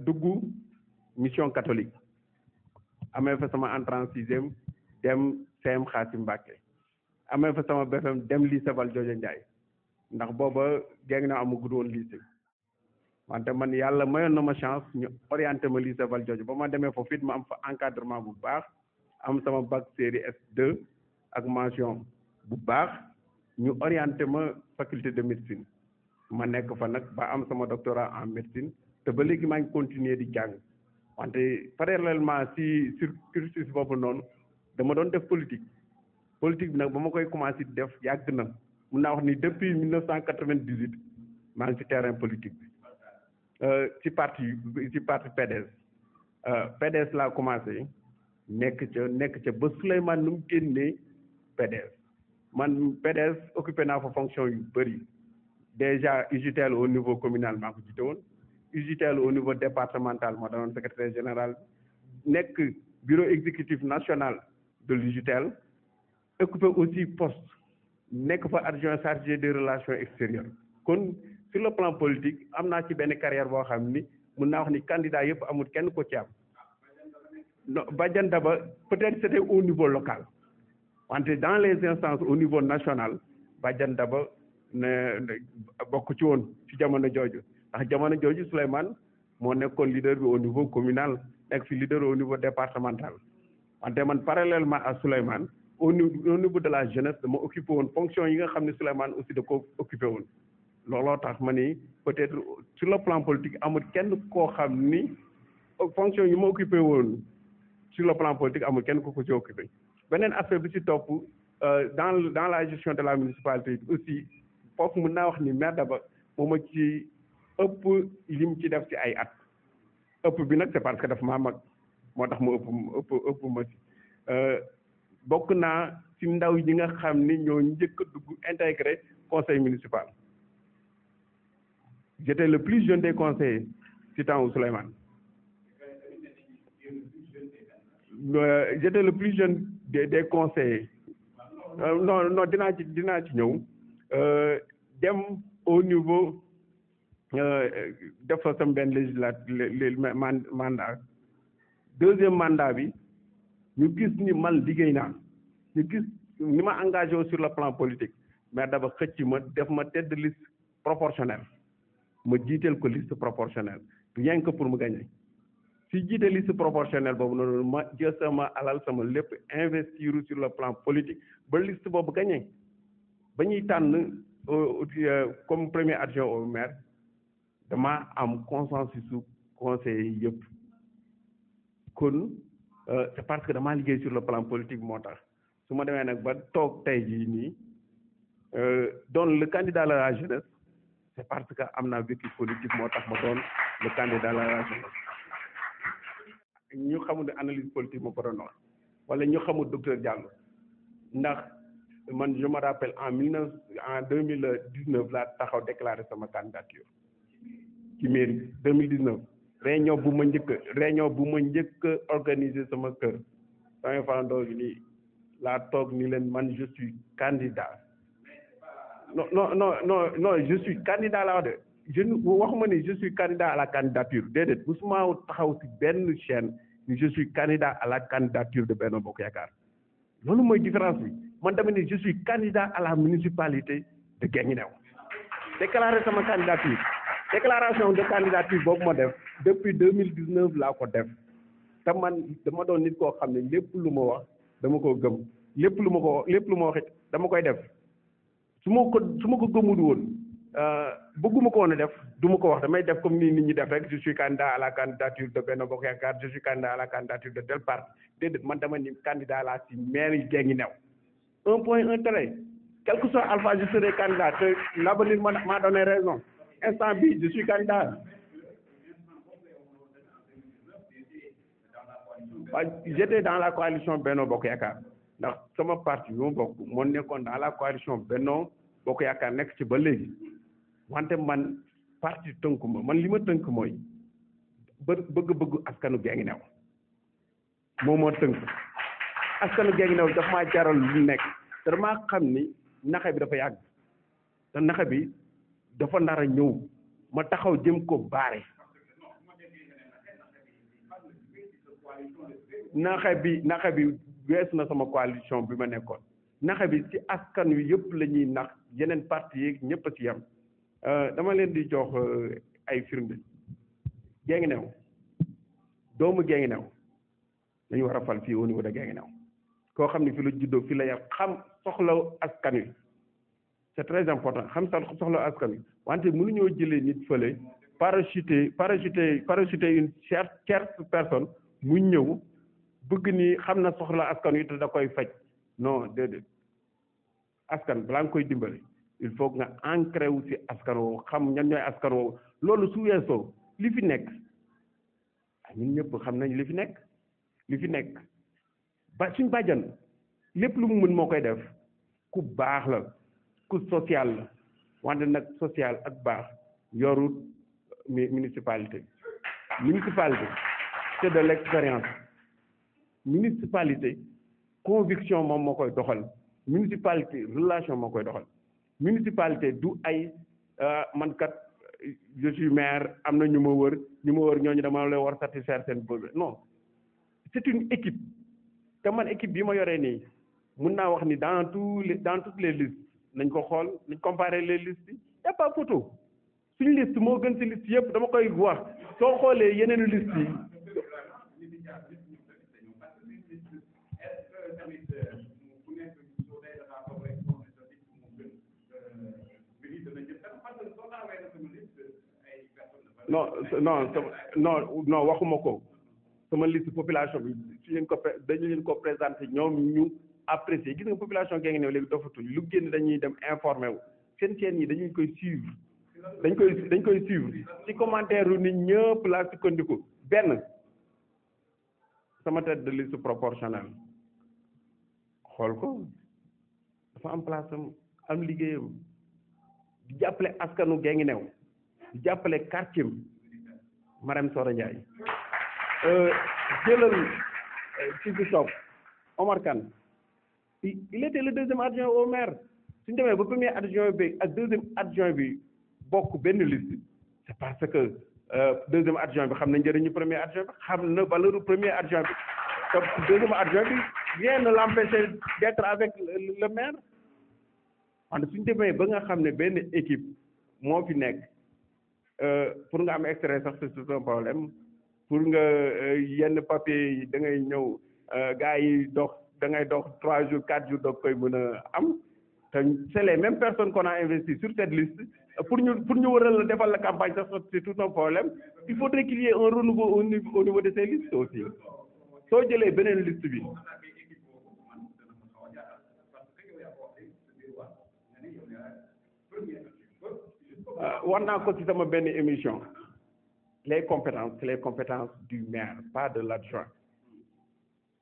dugg mission catholique amee fa sama entrée en sixième dem CM Xaasim Mbàkke amee fa sama BFM dem lycée Valdiodio Ndiaye ndax booba géng na amagul woon lycée wante man yàlla mayoon na ma chance ñu orienté ma lycée Valdiodio ba ma demee foofu it ma am fa encadrement bu baax am sama bac série S2 ak mention bu baax ñu orienté ma faculté de médecine ma nekk fa nag ba am sama doctorat en médecine te ba léegi maa ngi continuer di jàng wante parallèlement sur cursus boobu noonu dama doon def politique bi nag ba ma koy commencé di def yàgg na mun naa wax ni depuis 1998 maa ngi ci terrain politique bi ci parti PDS PDS laa commencé nekk ca ba Souleymane nu mu génnee PDS man PDS occupé naa fa fonction yu bëri déjà UJTL au niveau communal maa ko jiite woon UJTL au niveau départemental moo doonoon secrétaire général nekk bureau exécutif national de l'UJTL occupé aussi poste nekk fa adjoint chargé des relations extérieures kon sur le plan politique am naa ci benn carrière boo xam ni mun naa wax ni candidat yëpp amul kenn ko ci am non Badiane Daba peut-être c'était au niveau local wante dans les instances au niveau national Badiane Daba ne bokk ci woon ci jamono jooju ndax jamono jooju Souleymane moo nekkoon leader bi au niveau communal nekk fi leader au niveau départemental wante man parallèlement à Souleymane au niveau de la jeunesse dama occupé woon fonction yi nga xam ne Souleymane aussi da ko occupé woon looloo tax ma ni peut-être sur le plan politique amul kenn koo xam ni fonction yi ma occupé woon sur le plan politique amul kenn ko ci occupé beneen aspect bi ci topp dans la gestion de la municipalité aussi foofu mën naa wax ni maire Daba moo ma ci ëpp lim ci def ci ay at ëpp bi nag c'est parce que daf maa mag moo tax mu ëpp ma ci bokk naa ci ndaw yi nga xam ni ñoo njëkk a dugg intégré conseil municipal j'étais le plus jeune des conseillers ci temps wu Souleymane j'étais le plus jeune des conseillers non dinaa ci ñëw dem au niveau def fa sama benn mandat deuxième mandat bi ñu gis ni man liggéey naa ñu gis ni ma engagé sur le plan politique mais dafa xëcc ma def ma tête de liste proportionnelle ma jiiteel ko liste proportionnelle rien que pour mu gagner si jiite liste proportionnelle boobu noonu ma jël sama alal sama lépp investir sur le plan politique ba liste boobu gagné ba ñuy tànn comme premier adjoint au maire dama am consensus su conseiller yëpp kon c'est parce que damaa liggéey sur le plan politique moo tax su ma demee nag ba toog tey jii nii doon le candidat à la jeunesse c'est parce que am naa vécu politique moo tax ma doon le candidat à la jeunesse ñu xamul ne analyse politique ma ko doon wax wala ñu xamul docteur Diallo ndax man je me rappelle en 2019 laa taxaw déclaré sama candidature ci mairie 2019 réunion bu ma njëkk organisé sama kër samay farandoo gi nii laa toog ni leen man je suis candidat non je suis candidat laa wax de waxuma ni je suis candidat à la candidature déedéet musuma taxaw ci benn chaîne ni je suis candidat à la candidature de Benno Bokk Yaakaar loolu mooy différence bi man dama ni je suis candidat à la municipalité de Guinguinéo déclaré sama candidature déclaration de candidature boobu ma def depuis 2019 laa ko def te man dama doon nit koo xam ne lépp lu ma wax dama koo gëm lépp lu ma wax it dama koy def su ma ko gëmul woon bëgguma ko woon a def du ma ko wax damay def comme ni nit ñi def rek je suis candidat à la candidature de Benno Bokk Yaakaar je suis candidat à la candidature de tel parti déedéet man dama ni candidat laa ci maire yi Guinguinéo un point un trait quel que soit alpha je serai candidat te l'avenir m'a donné raison instant bi je suis candidat j'étais dans la coalition Benno Bokk Yaakaar ndax sama parti bi ma bokk moo nekkoon dans la coalition Benno Bokk Yaakaar nekk ci ba léegi wante man parti tënku ma man li ma tënk mooy bëgg askanu Guinguinéo moo tënk askanu Guinguinéo daf maa jaral lu nekk te damaa xam ni naxe bi dafa yàgg te naxe bi dafa nar a ñëw ma taxaw jëm ko baare naxe bi weesu na sama coalition bi ma nekkoon naxe bi ci askan wi yëpp la ñuy nax yeneen parti yeeg ñëpp a ci yam dama leen di jox ay firnde Guinguinéo doomu Guinguinéo dañu war a fal fii au niveau de Guinguinéo koo xam ne fi la juddoo fi la yar xam soxla askan wi c'est très important xam sax soxla askan wi wante mënuñoo jëlee nit fële parachuter une tierce personne mu ñëw bëgg ni xam na soxla askan wi te da koy faj non déedéet askan balaa nga koy dimbali il faut nga ancré wu ci askan woowu xam ñan ñooy askan woowu loolu su weesoo li fi nekk ñun ñëpp xam nañ li fi nekk ba suñ bàjjan lépp lu mu mën moo koy def ku baax la ku social la wante nag social ak baax yorut municipalité c'est de l'expérience municipalité conviction moom moo koy doxal municipalité relation moo koy doxal municipalité du ay man kat je suis maire am na ñu ma wër ñooñu dama lay war satisfaire seen besoin non c'est une équipe te man équipe bi ma yoree nii mun naa wax ni dans toutes les listes nañ ko xool nañ comparer les listes y a pas photo suñu liste moo gën ci liste yëpp dama koy wax soo xoolee yeneen liste yi non waxuma ko sama liste population bi su leen ko dañu leen ko présenté ñoom ñu apprécier gis nga population Guinguinéo léegi dofatuñ lu génn dañuy dem informé wu seen yi dañuy koy suivre dañ koy suivre ci commentaire yu nit ñëpp laa sukkandiku benn sama tête de liste proportionnelle xool ko dafa am place am liggéeyam di jàppale askanu Guinguinéo di jàppale quartier Marème Soda Ndiaye jëlal ci si sopp Omar Kane il était le deuxième adjoint au maire suñu demee ba premier adjoint bi ak deuxième adjoint bi bokk benn liste c'est parce que deuxième adjoint bi xam na njëriñu premier adjoint bi xam na valeur premier adjoint bi te deuxième adjoint bi rien ne l'empêchait d'être avec le maire wante suñu demee ba nga xam ne benn équipe moo fi nekk pour nga am extrait sax c'est tout un problème pour nga yenn papier yi da ngay ñëw gars yi dox da ngay dox 3 jours 4 jours doog koy mën a am te c'est les mêmes personnes qu'on a investi sur cette liste pour ñu waral la defal la campagne sax c'est tout un problème il faudrait qu'il y ait un renouveau au niveau de ces listes aussi soo jëlee beneen liste bi war naa ko ci sama benn émission les compétences du maire pas de l'adjoint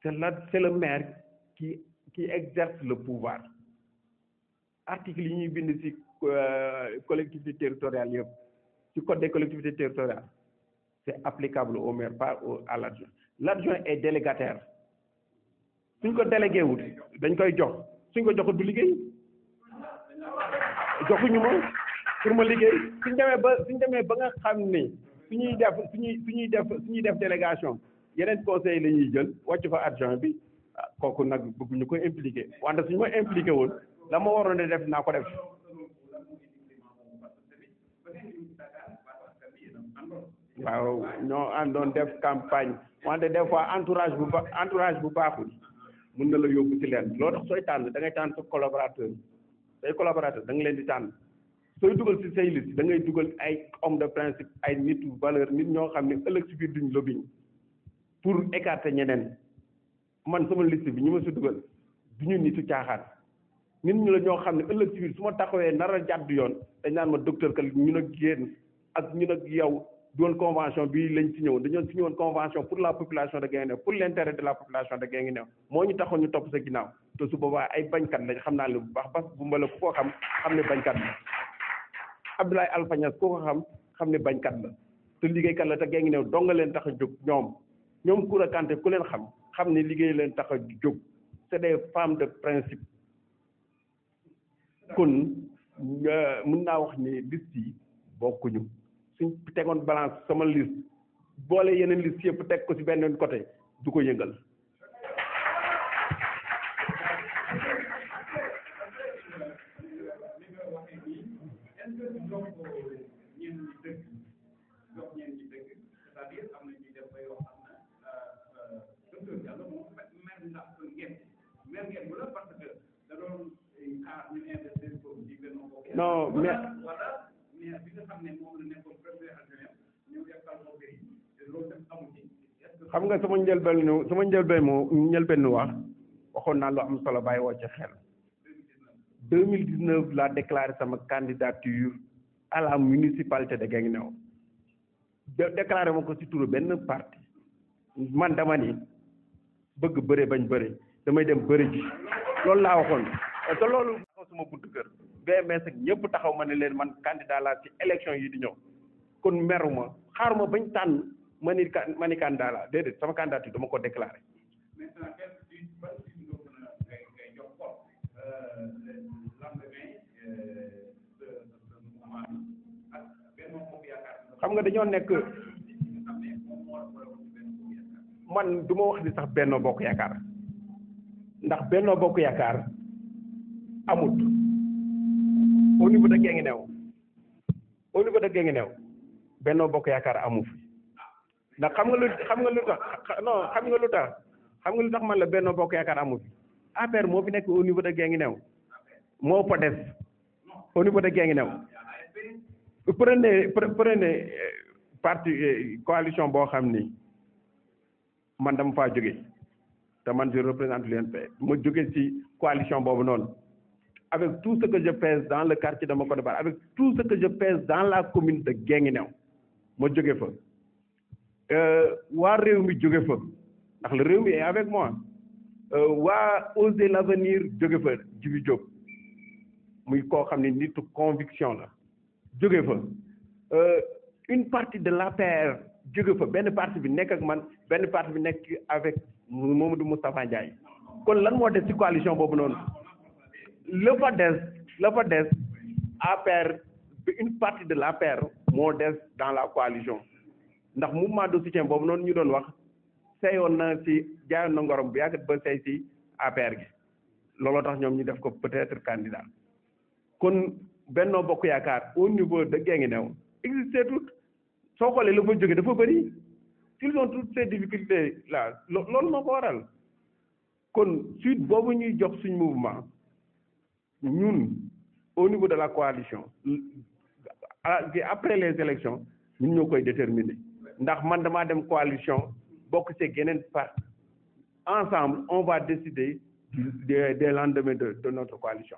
c'est le maire qui exerce le pouvoir article yi ñuy bind ci collectivité territoriale yëpp ci code des collectivités territoriales c'est applicable au maire pas à l'adjoint l'adjoint est délégataire suñ ko délégué wut dañ koy jox suñ ko joxut du liggéey joxuñu ma pour ma liggéey suñ demee ba nga xam ni suñuy def délégation yeneen conseil la ñuy jël wàcc fa adjoint bi kooku nag bëgguñu ko impliqué wante suñu ma impliqué woon la ma waroon a def naa ko def waaw ñoo àndoon def campagne wante des fois entourage bu baaxul mën na la yóbbu ci leen loo tax sooy tànn da ngay tànn sa collaborateur da nga leen di tànn sooy dugal ci say liste da ngay dugal ay homme de principe ay nitu valeur nit ñoo xam ne ëllëg ci biir duñ lobbying pour écarter ñeneen man sama liste bi ñu ma si dugal duñu nitu caaxaan nit ñu la ñoo xam ne ëllëg ci biir su ma taxawee nar a jàdd yoon dañ naan ma docteur que ñun ak yéen ak ñun ak yow doon convention bi lañ ci ñëwoon dañoo signé woon convention pour la population de Guinguinéo pour l'intérêt de la population de Guinguinéo moo ñu taxoon ñu topp sa ginnaaw te su boobaa ay bañkat lañ xam naa ne bu baax parce que bu mbala ku ko xam ne bañkat la Abdoulaye Alpha Niass ku ko xam ne bañkat la te liggéeykat la te Guinguinéo dong nga leen tax a jóg ñoom Koura Kanté ku leen xam ne liggéey leen tax a jóg c'est des femmes de principe kon mën naa wax ni liste yi bokkuñu suñ tegoon balance sama liste boole yeneen liste yëpp teg ko ci benn côté du ko yëngal. non mais xam nga sama njëlbeen wax waxoon naa lu am solo bàyyi woo ci xel 2019 laa déclaré sama candidature à la municipalité de Guinguinéo déclaré ma ko ci turu benn parti man dama ni bëgg bëre bañ bëre damay dem bëre ji loolu laa waxoon te loolu taxaw sama buntu kër BMS ak ñëpp taxaw ma ne leen man candidat laa ci élection yi di ñëw kon meruma xaaruma bañ tànn ma ni candidat laa déedéet sama candidature dama ko déclaré. xam nga dañoo nekk man du ma wax ni sax Benno Bokk Yaakaar ndax Benno Bokk Yaakaar amut au niveau de Guinguinéo Benno Bokk Yaakaar amu fi ndax xam nga lu tax man la Benno Bokk Yaakaar amu fi APR moo fi nekk au niveau de Guinguinéo moo fa des au niveau de Guinguinéo prenez parti coalition boo xam ni man dama faa jóge te man je représente l'UNP ma jóge ci coalition boobu noonu avec tout ce que je pèse dans le quartier de Makodabara avec tout ce que je pèse dans la commune de Guinguinéo ma jóge fa waa réew mi jóge fa ndax le réew mi est avec moi waa Oser l'avenir jóge fa Djibi Diop muy koo xam ne nitu conviction la jóge fa une partie de l'APR jóge fa benn partie bi nekk ak man benn partie bi nekk avec Mamadou Moustapha Ndiaye kon lan moo des ci coalition boobu noonu la fa des APR une partie de l'APR moo des dans la coalition ndax mouvement de soutien boobu noonu ñu doon wax seyoon na ci jaayoon na ngorom bu yàgg ba sey ci APR gi looloo tax ñoom ñu def ko peut-être candidat kon Benno Bokk Yaakaar au niveau de Guinguinéo existé tout soo xoolee la fa jóge dafa bëri ils ont toutes ces difficultés là loolu moo ko waral kon suite boobu ñuy jox suñ mouvement ñun au niveau de la coalition après les élections ñun ñoo koy déterminer ndax man damaa dem coalition bokk ci geneen parti ensemble on va décider des lendemains de notre coalition.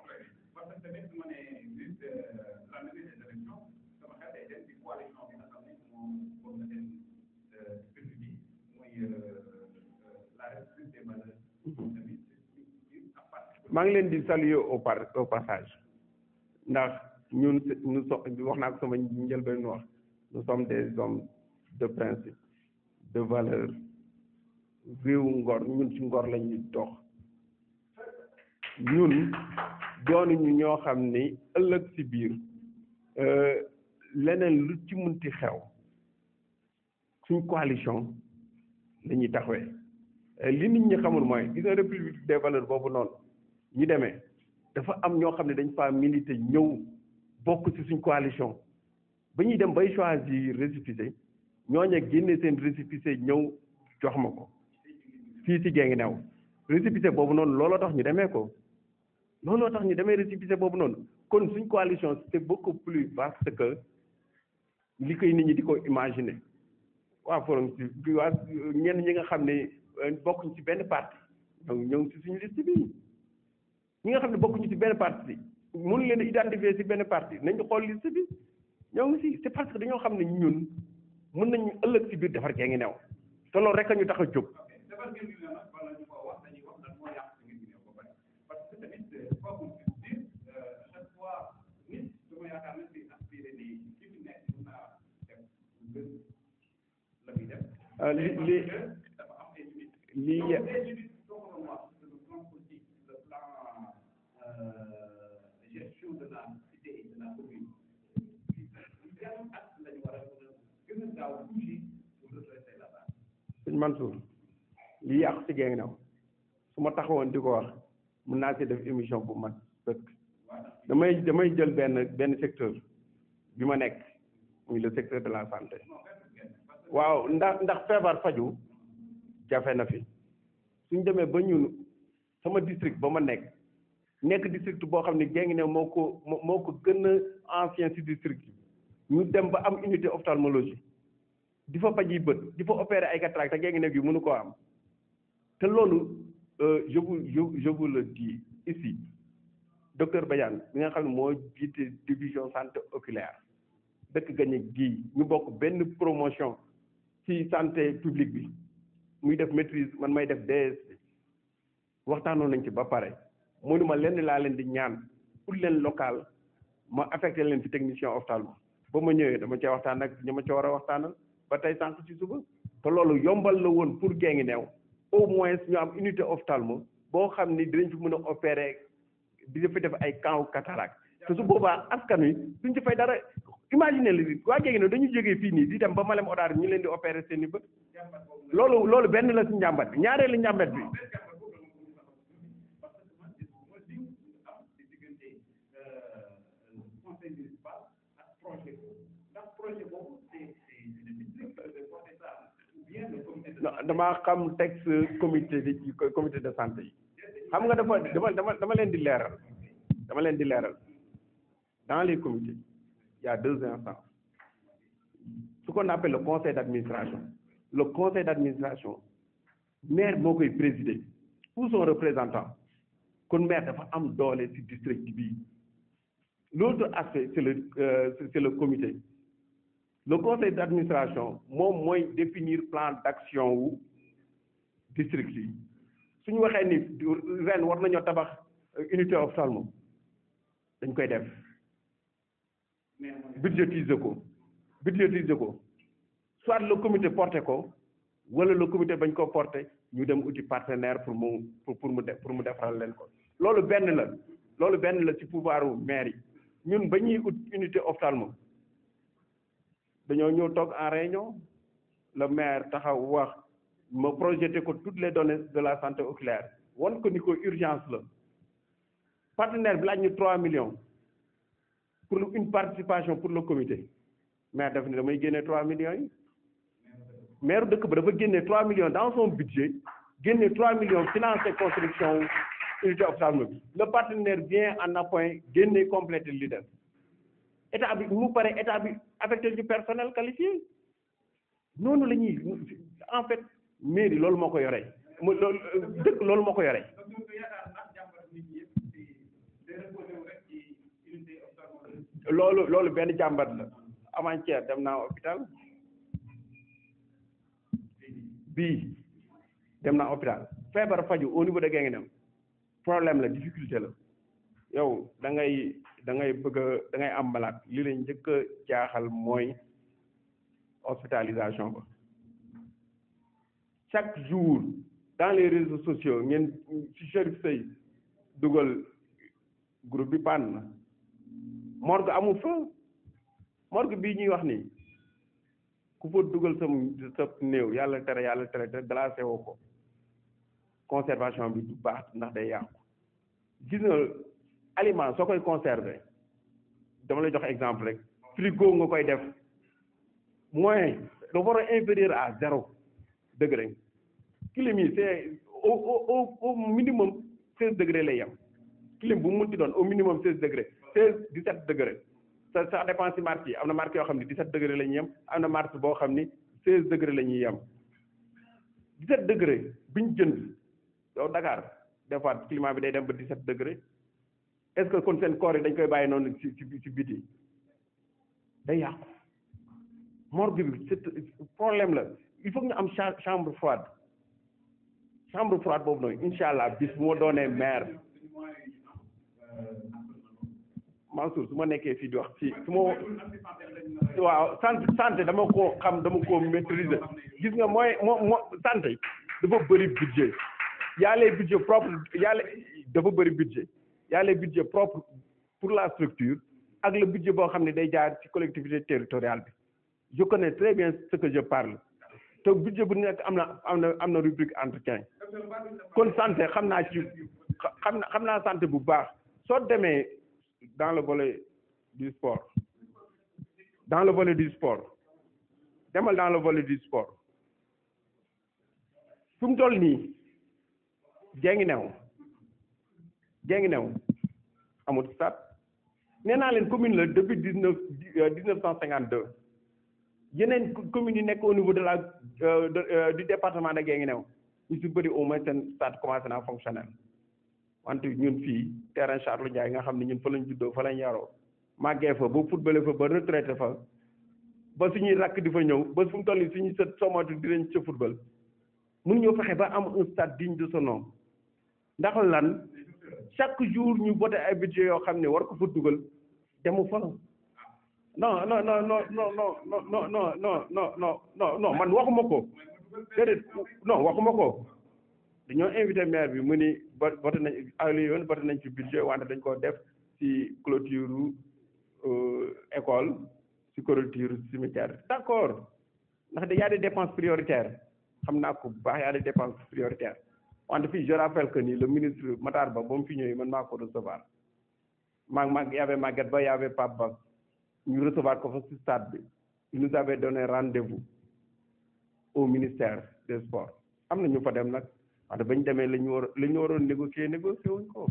maa ngi leen di saluer au passage ndax ñun wax naa ko sama njëlbeen wax nous sommes des hommes de principe de valeur réew ngor ñun ci ngor lañ ñu dox ñun doonuñu ñoo xam ni ëllëg ci biir leneen lu ci munti xew suñ coalition la ñuy taxawee li nit ñi xamul mooy gis nga république des valeurs boobu noonu ñu demee dafa am ñoo xam ne dañ fa milité ñëw bokk ci suñ coalition ba ñuy dem bay choisir récépissé ñooñu génne seen récépissé ñëw jox ma ko fii ci Guinguinéo récépissé boobu noonu looloo tax ñu demee ko looloo tax ñu demee récépissé boobu noonu kon suñ coalition c'est beaucoup plus vaste que li koy nit ñi di ko imaginer waa forum ci waa ñenn ñi nga xam ne bokkuñ ci benn parti ñëw ci suñu liste bi ñi nga xam ne bokkuñu ci benn parti mënu leen identifier ci benn parti nañu xool liste bi ñoo ngi ci c'est parce que dañoo xam ne ñun mën nañu ëllëg ci biir defar Guinguinéo te loolu rek a ñu tax a jóg. gestion de la cité et de la commune sëñ Mansour yàqu ci Guinguinéo su ma taxawoon di ko wax mën naa ci def émission bu mat sëkk damay jël benn secteur bi ma nekk muy le secteur de la santé waaw ndax feebar faju jafe na fi suñ demee ba ñun sama district ba ma nekk district boo xam ne Guinguinéo moo ko gën a ancien ci district yi ñu dem ba am unité ophtalmologie di fa faj yi bët di fa opérer ay cataracte te Guinguinéo gi mënu koo am te loolu je vous le dis ici docteur Badiane bi nga xam ne moo jiite division santé oculaire dëkk gañe gii ñu bokk benn promotion ci santé publique bi muy def maîtrise man may def DSP waxtaanoon nañ ci ba pare mënuma lenn laa leen di ñaan pour leen local ma affecté leen ci technicien ophtalmo ba ma ñëwee dama cee waxtaan ak ñi ma ci war a waxtaanal ba tey sànq ci suba te loolu yombal la woon pour Guinguinéo au moins ñu am unité ophtalmo boo xam ni dinañ fi mën a opérer di fi def ay camp cataracte te su boobaa askan wi duñ ci fay dara imaginer li waa Guinguinéo dañu jógee fii nii di dem ba Malem Hodar ñu leen di opérer seen i bët loolu benn la ci njàmbat bi ñaareelu njàmbat bi damaa xam texte comité de santé yi xam nga dama leen di leeral dans les comités il y a 2 instances ce qu'on appelle le conseil d'administration maire moo koy présider ou son représentant kon maire dafa am doole ci district bi l'autre aspect c'est le comité le conseil d'administration moom mooy définir plan d'action wu district yi suñu waxee ni ren war nañoo tabax unité ophtalmo dañ koy def budgétiser ko soit le comité porté ko wala le comité bañ ko porté ñu dem uti partenaire pour mu defaral leen ko loolu benn la ci pouvoiru maire yi ñun ba ñuy ut unité ophtalmo dañoo ñëw toog en réunion le maire taxaw wax ma projeté ko toutes les données de la santé oculaire wan ko ni ko urgence la partenaire bi laaj ñu 3 millions pour une participation pour le comité maire daf ni damay génne 3 millions yi maire dëkk ba dafa génne 3 millions dans son budget génne 3 millions financer construction unité ophtalmo bi le partenaire vient en appoint génne compléter li def état bi mu pare état bi affecté du personnel qualifié noonu la ñuy en fait mairie loolu moo ko yore dëkk loolu moo ko yore loolu benn jàmbat la avant-hier dem naa hôpital feebar faju au niveau de Guinguinéo problème la difficulté la yow da ngay am malade li leen njëkk a jaaxal mooy hospitalisation ba chaque jour dans les réseaux sociaux ngeen ci Chérif Seye dugal groupe bi pann na morgue amul fa morgue bii ñuy wax ni ku fa dugal sa néew yàlla tere te glacé woo ko conservation bi du baax ndax day yàqu gis nga aliment soo koy conserver dama lay jox exemple rek frigo nga koy def moins da war a inférieur à 0 degré clim yi c'est au minimum 16 degré lay yem clim bu mu munti doon au minimum 16 degré 16 17 degré ça dépend ci marque yi am na marque yoo xam ne 17 degré la ñuy yem am na marque boo xam ni 16 degré la ñuy yem 17 degré bi ñu jënd yow Dakar des fois climat bi day dem ba 17 degré est-ce que kon seen corps yi dañ koy bàyyi noonu ci biti day yàqu morgue bi c'est problème la il faut que ñu am chambre froide boobu noonu incha allah bis bu ma doonee maire Mansour su ma nekkee fii di wax fii su ma waaw santé dama koo maîtriser gis nga mooy santé dafa bëri budget y a les budgets propres dafa bëri budget y a les budgets propres pour la structure ak le budget boo xam ne day jaar ci collectivité territoriale bi je connais très bien ce que je parle te budget bu nekk am na rubrique entretien kon santé xam naa ci xam naa santé bu baax soo demee dans le volet du sport demal dans le volet du sport fu mu toll nii Guinguinéo amul stade nee naa leen commune la depuis 1952 yeneen communes yi nekk au niveau de du département de Guinguinéo ñu si bëri au moins seen stade commencé naa fonctionnel wante ñun fii terrain Charles Ndiaye nga xam ne ñun fa lañ juddoo fa lañ yaroo màggee fa ba footballé fa ba retraité fa ba suñuy rakk di fa ñëw ba fu mu toll nii suñuy sët somatu dinañ ca football mun ñoo fexe ba am un stade digne de son nom ndax lan chaque jour ñu voté ay budget yoo xam ne war ko fa dugal demu fa non man waxuma ko déedéet non waxuma ko dañoo invité maire bi mu ni voté nañ yoon voté nañ ci budget wante dañ ko def ci clôture école ci clôture cimetière d'accord ndax y a des dépenses prioritaires xam naa ko bu baax y a des dépenses prioritaires wante fii je rappelle que ni le ministre Matar Ba ba mu fi ñëwee man maa ko recevoir y avait Maguette Ba y avait Pape Ba ñu recevoir ko fa ci stade bi il nous avait donné rendez-vous au ministère des sports am na ñu fa dem nag wante bañ demee la ñu waroon négocier wuñ ko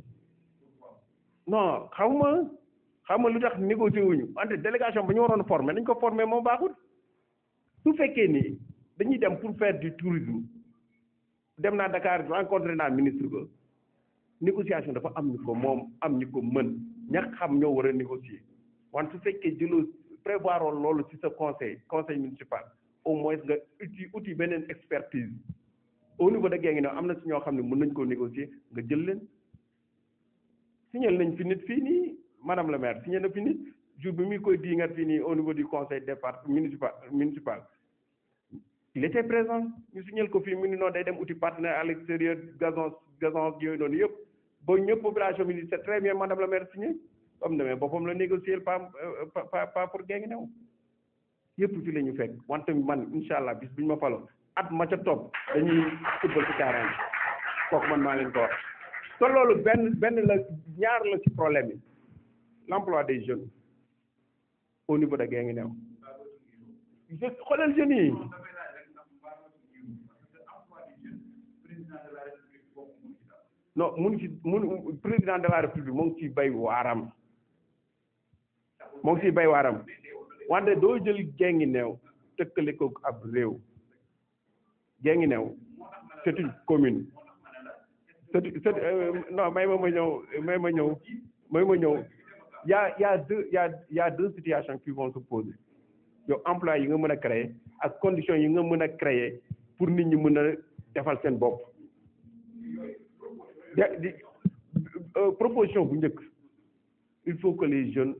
non xaw ma lu tax négocier wuñu wante délégation ba ñu waroon former nañ ko former moo baaxul su fekkee ni dañuy dem pour faire du tourisme dem naa Dakar rencontré naa ministre ba négociation dafa am ñu ko moom am ñu ko mën ña xam ñoo war a négocier wante su fekkee jëloo prévoir loolu ci sa conseil municipal au moins nga uti beneen expertise au niveau de Guinguinéo am na si ñoo xam ne mën nañ koo négocier nga jël leen signal nañ fi nit fii nii madame la maire signé na fi nit jour bi muy koy diingat fii nii au niveau du conseil municipal il était présent ñu signal ko fii mu ni noonu day dem uti partenaire à l'extérieur gazon yooyu noonu yëpp ba ñëpp population bi c'est très bien madame la maire signé comme demee boppam la négocier pas pour Guinguinéo yëpp fi la ñu fekk wante man incha allah bis bu ñu ma faloon at ma ca topp dañuy football ci terrain kooku man maa leen ko wax te loolu benn la ñaar la ci problème yi l'emploi des jeunes au niveau de Guinguinéo xoolal jeunes yi non président de la république mu ngi ciy bay waaram wante doo jël Guinguinéo tëkkale ko ab réew Guinguinéo c'est une commune non may ma ñëw y a deux situations qui vont se poser yow emploi yi nga mën a créer ak conditions yi nga mën a créer pour nit ñi mën a defal seen bopp proposition bu njëkk il faut que les jeunes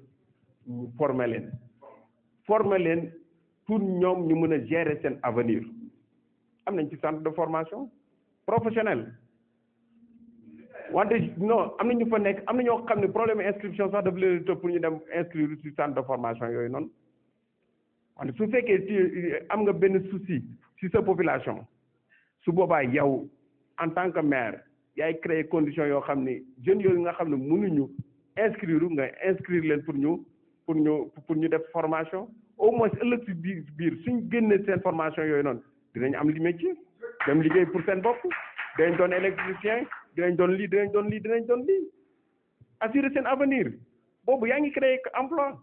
ñu former leen pour ñoom ñu mën a gérer seen avenir am nañ ci centre de formation professionnelle wante non am na ñu fa nekk am na ñoo xam ne problème inscription sax daf leen tëb pour ñu dem inscrire ci centre de formation yooyu noonu wante su fekkee ci am nga benn souci ci sa population su boobaa yow en tant que maire yaay créer condition yoo xam ne jeunes yooyu nga xam ne mënuñu inscrire nga inscrire leen pour ñu def formation au moins ëllëg ci biir suñ génnee seen formation yooyu noonu dinañ am li métier dem liggéey pour seen bopp dinañ doon électricien dinañ doon lii assurer seen avenir boobu yaa ngi créer emploi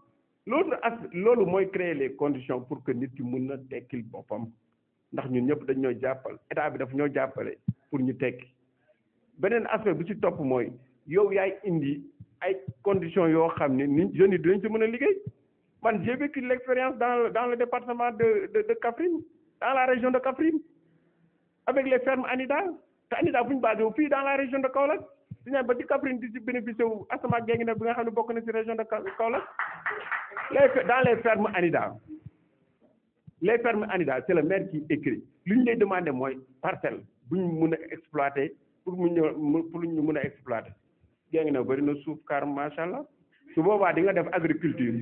loolu mooy créer les conditions pour que nit ki mën na tekkil boppam ndax ñun ñëpp dañ ñoo jàppal état bi daf ñoo jàppale pour ñu tekki beneen aspect bu ci topp mooy yow yaay indi ay conditions yoo xam ne ni jeunes yi dinañ ci mën a liggéey man j'ai vécu l'expérience dans le département de Kaffrine dans la région de Kaffrine avec les fermes Anida te Anida fu ñu basé wu fii dans la région de Kaolack di ñaan ba ci Kaffrine di ci bénéficié wu asama Guinguinéo bi nga xam ne bokk na ci région de Kaolack dans les fermes Anida c'est le maire qui écrit li ñu lay demandé mooy parcelle bu ñu mën a exploiter pour ñu mën a exploiter Guinguinéo bëri na suuf car macha allah su boobaa di nga def agriculture.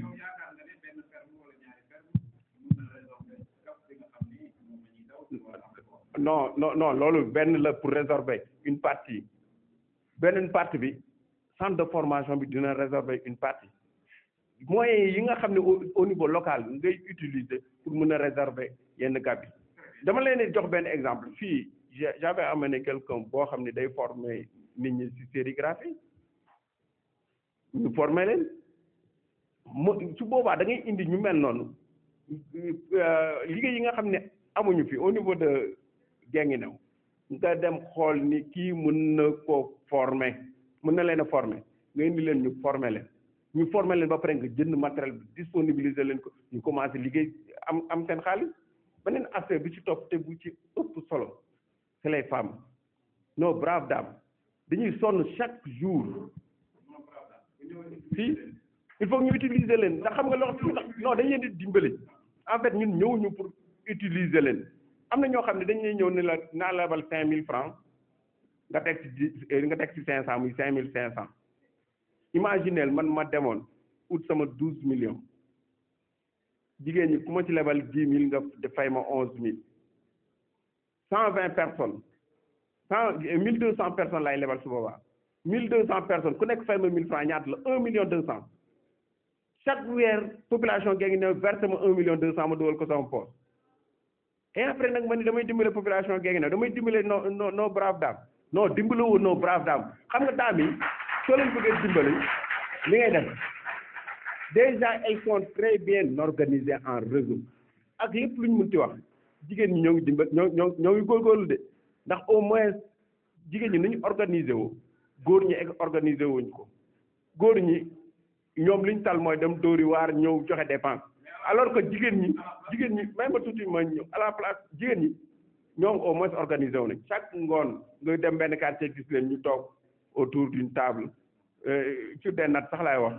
non loolu benn la pour résorber une partie beneen partie bi centre de formation bi dina résorber une partie moyens yi nga xam ne au niveau local ngay utiliser pour mën a résorber yenn gab yi dama leen di jox benn exemple fii j'avais amené quelqu'un boo xam ne day former nit ñi ci sérigraphie ñu former leen su boobaa da ngay indi ñu mel noonu liggéey yi nga xam ne amuñu fi au niveau de Guinguinéo nga dem xool ni kii mën na koo former mën na leen a former nga indi leen ñu former leen ba pare nga jënd matériel bi disponibiliser leen ko ñu commencé liggéey am seen xaalis beneen aspect bi ci topp te bu ci ëpp solo c'est les femmes nos braves dames dañuy sonn chaque jour si il faut ñu utiliser leen ndax xam nga loo non dañ leen di dimbali en fait ñun ñëwuñu pour utiliser leen am na ñoo xam ne dañuy ñëw ne la naa labal 5000 francs nga teg ci 500 muy 5500 imaginez man ma demoon ut sama 12 millions jigéen ñi ku ma ci lebal 10 000 nga fay ma 11 000 120 personnes 1200 personnes laay lebal su boobaa 1200 personnes ku nekk fay ma 1000 francs ñaata la 1 200 000 chaque weer population Guinguinéo verse ma 1 200 000 ma dugal ko sama poche et après nag ma ni damay dimbale population Guinguinéo damay dimbale nos braves dames non dimbale wu nos braves dames xam nga dames yi soo leen bëggee dimbali li ngay def déjà elles sont très bien organisées en réseau ak lépp lu ñu mënti wax jigéen ñi ñoo ngi dimbal ñoo ngi góorgóorlu de ndax au moins jigéen ñi nañu organiser woo góor ñi organiser wuñ ko góor ñi ñoom liñ tal mooy dem dóori waar ñëw joxe dépense alors que jigéen ñi may ma tuuti ma ñëw à la place jigéen ñi ñoom au moins organisé wu nañ chaque ngoon nga dem benn quartier gis leen ñu toog autour d'une table sur des nattes sax laay wax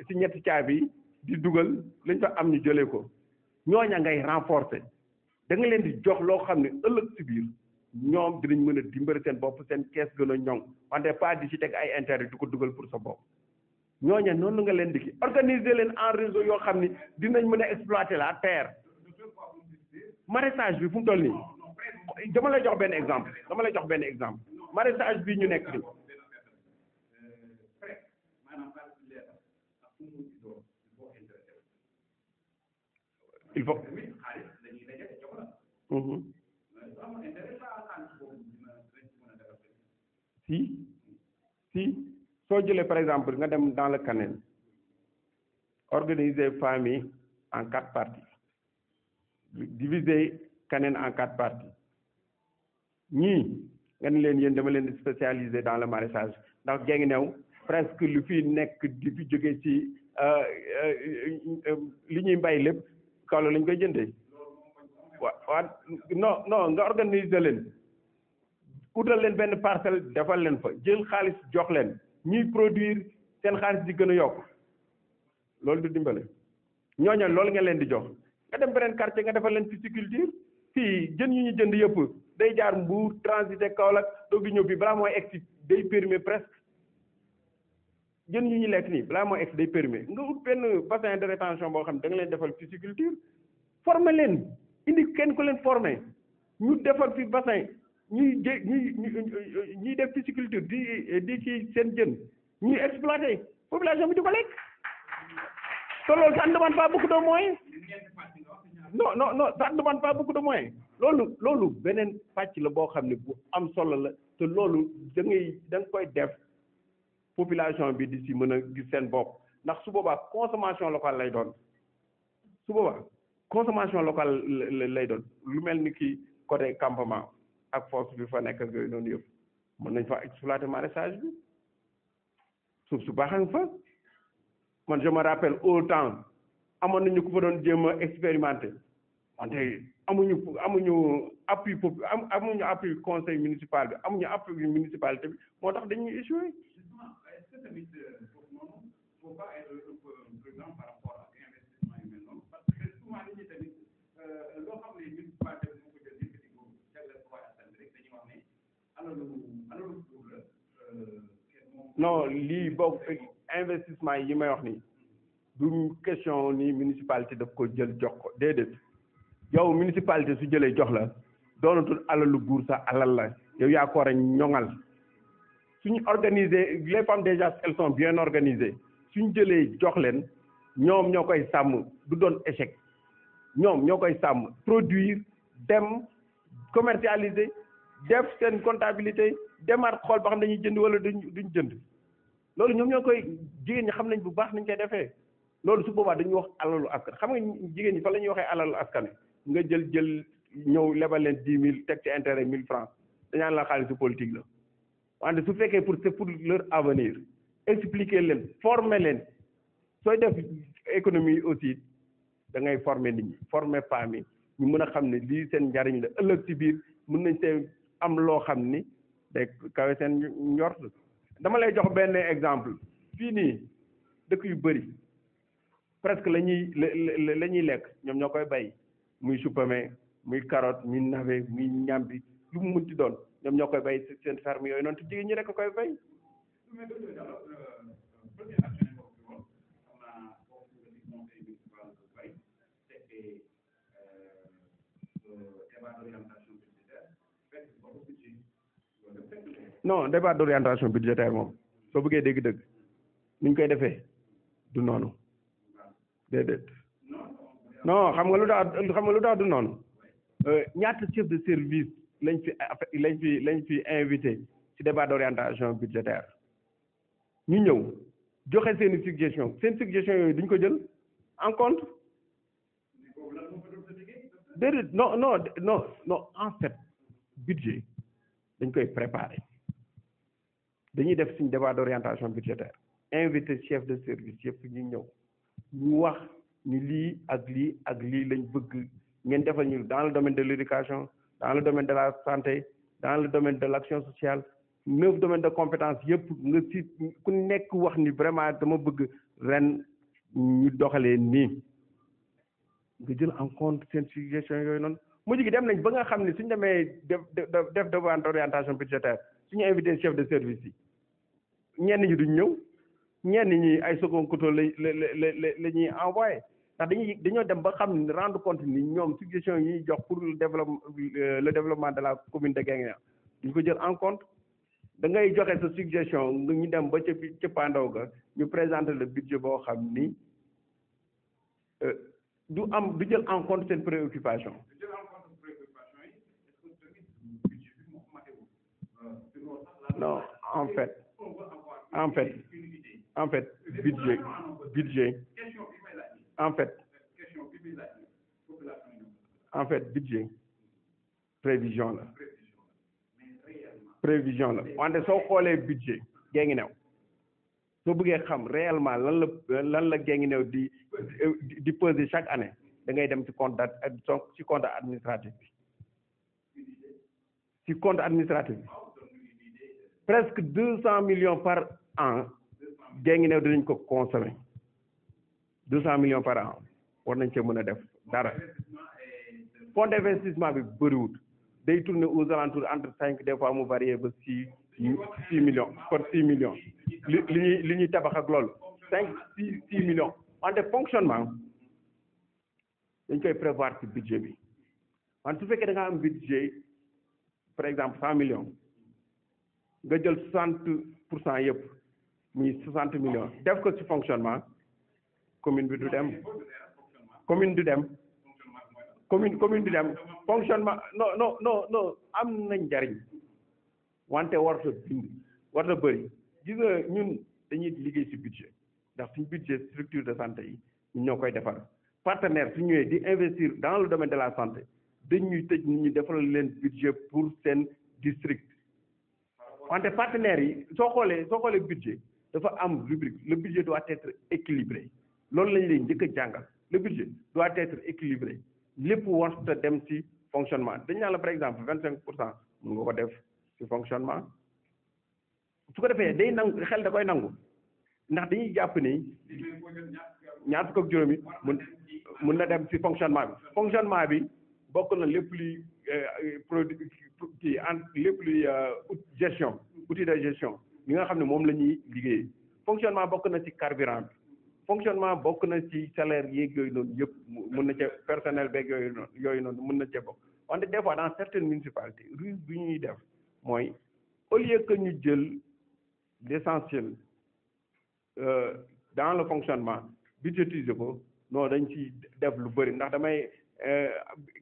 ci ñetti caabi di dugal lañ fa am ñu jëlee ko ñooña ngay renforcer da nga leen di jox loo xam ne ëllëg ci biir ñoom dinañ mën a dimbali seen bopp seen kees gën a ñoŋ wante pas di ci teg ay intérêt di ko dugal pour sa bopp ñooña noonu nga leen di ki organiser leen en réseau yoo xam ni dinañ mën a exploiter la terre maraîchage bi fu mu toll nii dama lay jox benn exemple maraîchage bi ñu nekk nii il faut si soo jëlee par exemple nga dem dans le Kanel organiser famille en 4 parties diviser Kanel en 4 parties ñii nga ne leen yéen dama leen di spécialiser dans le maraîchage ndax Guinguinéo presque lu fi nekk di fi jóge ci li ñuy mbay lépp kaw lañ koy jëndee waa non nga organiser leen utal leen benn parcelle defal leen fa jël xaalis jox leen ñuy produire seen xaalis di gën a yokk loolu du dimbale ñooñu loolu nga leen di jox nga dem beneen quartier nga defal leen pisciculture fii jën yu ñu jënd yëpp day jaar Mbour transité Kaolack doog di ñëw fii balaa mooy egg si day périmé presque jën yu ñu lekk nii balaa mooy egg si day périmé nga ut benn bassin de rétention boo xam ne da nga leen defal pisciculture former leen indi kenn ku leen former ñu defal fi bassin ñuy def pisciculture di ci seen jën ñuy exploiter population bi di ko lekk te loolu ça ne demande pas beaucoup de moyens non ça ne demande pas beaucoup de moyens loolu beneen pàcc la boo xam ne bu am solo la te loolu da nga koy def population bi di ci mën a gis seen bopp ndax su boobaa consommation locale lay doon lay doon lu mel ni ki côté campement ak force bi fa nekk ak yooyu noonu yëpp mën nañ fa exploiter maraîchage bi suuf su baax fa man je me rappelle autant amoon nañu ku fa doon jéem a expérimenter wante amuñu appui conseil municipal bi amuñu appui municipalité bi moo tax dañuy échoué. faut pas être prudent par rapport ak investissement yu mel noonu parce que souvent dañuy tamit loo xam ne municipalité bi moo ko jël yëkkati ko jagleel ko waa askan bi rek dañuy wax ne alalu suuf la non lii boobu investissement yi may wax nii du question ni municipalité daf ko jël jox ko déedéet yow municipalité su jëlee jox la doonatul alalu buur sa alal la yow yaa ko war a ñoŋal suñu organiser les femmes déjà elles sont bien organisées suñu jëlee jox leen ñoom ñoo koy sàmm du doon échec ñoom ñoo koy sàmm produire dem commercialiser def seen comptabilité demaat xool ba xam dañuy jënd wala duñ jënd loolu ñoom ñoo koy jigéen ñi xam nañ bu baax nañ koy defee loolu su boobaa dañuy wax alalu askan xam nga jigéen ñi fa la ñuy waxee alalu askan nga jël ñëw lebal leen 10 000 teg ci intérêt 1000 francs dañaan la xaalisu politique la wante su fekkee c'est pour leur avenir expliquer leen former leen sooy def économie aussi da ngay former nit ñi former femmes yi ñu mën a xam ne lii seen njariñ la ëllëg ci biir mën nañ see am loo xam ni day kawe seen njort dama lay jox benn exemple fii nii dëkk yu bëri presque la ñuy lekk ñoom ñoo koy bay muy supame muy carotte muy navet muy ñambi lu mu munti doon ñoom ñoo koy bay seen ferme yooyu noonu te jigéen ñi rek a koy bay non débat d'orientation budgétaire moom soo bëggee dégg-dëgg ni ñu koy defee du noonu déedéet non xam nga lu tax du noonu ñaata chef de service lañ fi invité ci débat d'orientation budgétaire ñu ñëw joxe seen suggestion yooyu duñ ko jël en compte déedéet non en fait budget dañ koy préparer dañuy def suñ débat d'orientation budgétaire invité chef de service yëpp ñu ñëw ñu wax ni lii ak lii lañ bëgg ngeen defal ñu dans le domaine de l'éducation dans le domaine de la santé dans le domaine de l'action sociale 9 domaines de compétences yëpp nga ci ku nekk wax ni vraiment dama bëgg ren ñu doxalee nii nga jël en compte seen suggestion yooyu noonu mujj gi dem nañ ba nga xam ne suñ demee def débat d'orientation budgétaire suñu invité chef de service yi ñenn ñi duñ ñëw ñenn ñi ay second couteau la ñuy envoyé ndax dañoo dem ba xam ne rendre compte ni ñoom suggestion yi ñuy jox pour le développement de la commune de Guinguinéo ñu ko jël en compte da ngay joxe sa suggestion ñu dem ba ca pandaw ga ñu présenter le budget boo xam ni du jël en compte seen préoccupation non en fait budget en fait budget prévision la wante soo xoolee budget Guinguinéo soo bëggee xam réellement lan la Guinguinéo di peser chaque année da ngay dem ci compte administratif bi ci compte administratif bi presque 200 millions par an Guinguinéo dinañ ko consommer 200 millions par an war nañ cee mën a def dara fonds d'investissement bi bëriwut day tourner aux alentours entre 5 des fois mu varier ba 6 millions kon 6 millions li ñuy tabax ak loolu 6 millions wante fonctionnement dañ koy prévoir ci budget bi wante su fekkee da nga am budget par exemple 100 millions nga jël 60% yëpp muy 60 millions def ko ci fonctionnement commune bi du dem commune du dem fonctionnement non am nañ njariñ wante warta bëri gis nga ñun dañuy liggéey ci budget ndax suñ budget structure de santé yi ñun ñoo koy defar partenaire su ñëwee di investir dans le domaine de la santé dañuy tëj nit ñi defal leen budget pour seen district wante partenaires yi soo xoolee budget dafa am rubrique le budget doit être équilibré loolu lañ lay njëkk a jàngal le budget doit être équilibré lépp warta dem ci fonctionnement dañ naan la par exemple 25% mun nga ko def ci fonctionnement su ko defee day nangu xel da koy nangu ndax dañuy jàpp ni ñaar fukk ak juróomi mun na dem ci fonctionnement bi bokk na lépp luy produit kii lépp luy gestion outil de gestion li nga xam ne moom la ñuy liggéey fonctionnement bokk na ci carburant bi fonctionnement bokk na ci salaire yeeg yooyu noonu yëpp mun na ca personnel beeg yooyu noonu mun na ca bokk wante des fois dans certaines municipalités ruse bi ñuy def mooy au lieu que ñu jël l'essentiel dans le fonctionnement budgétiser ko non dañ ci def lu bëri ndax damay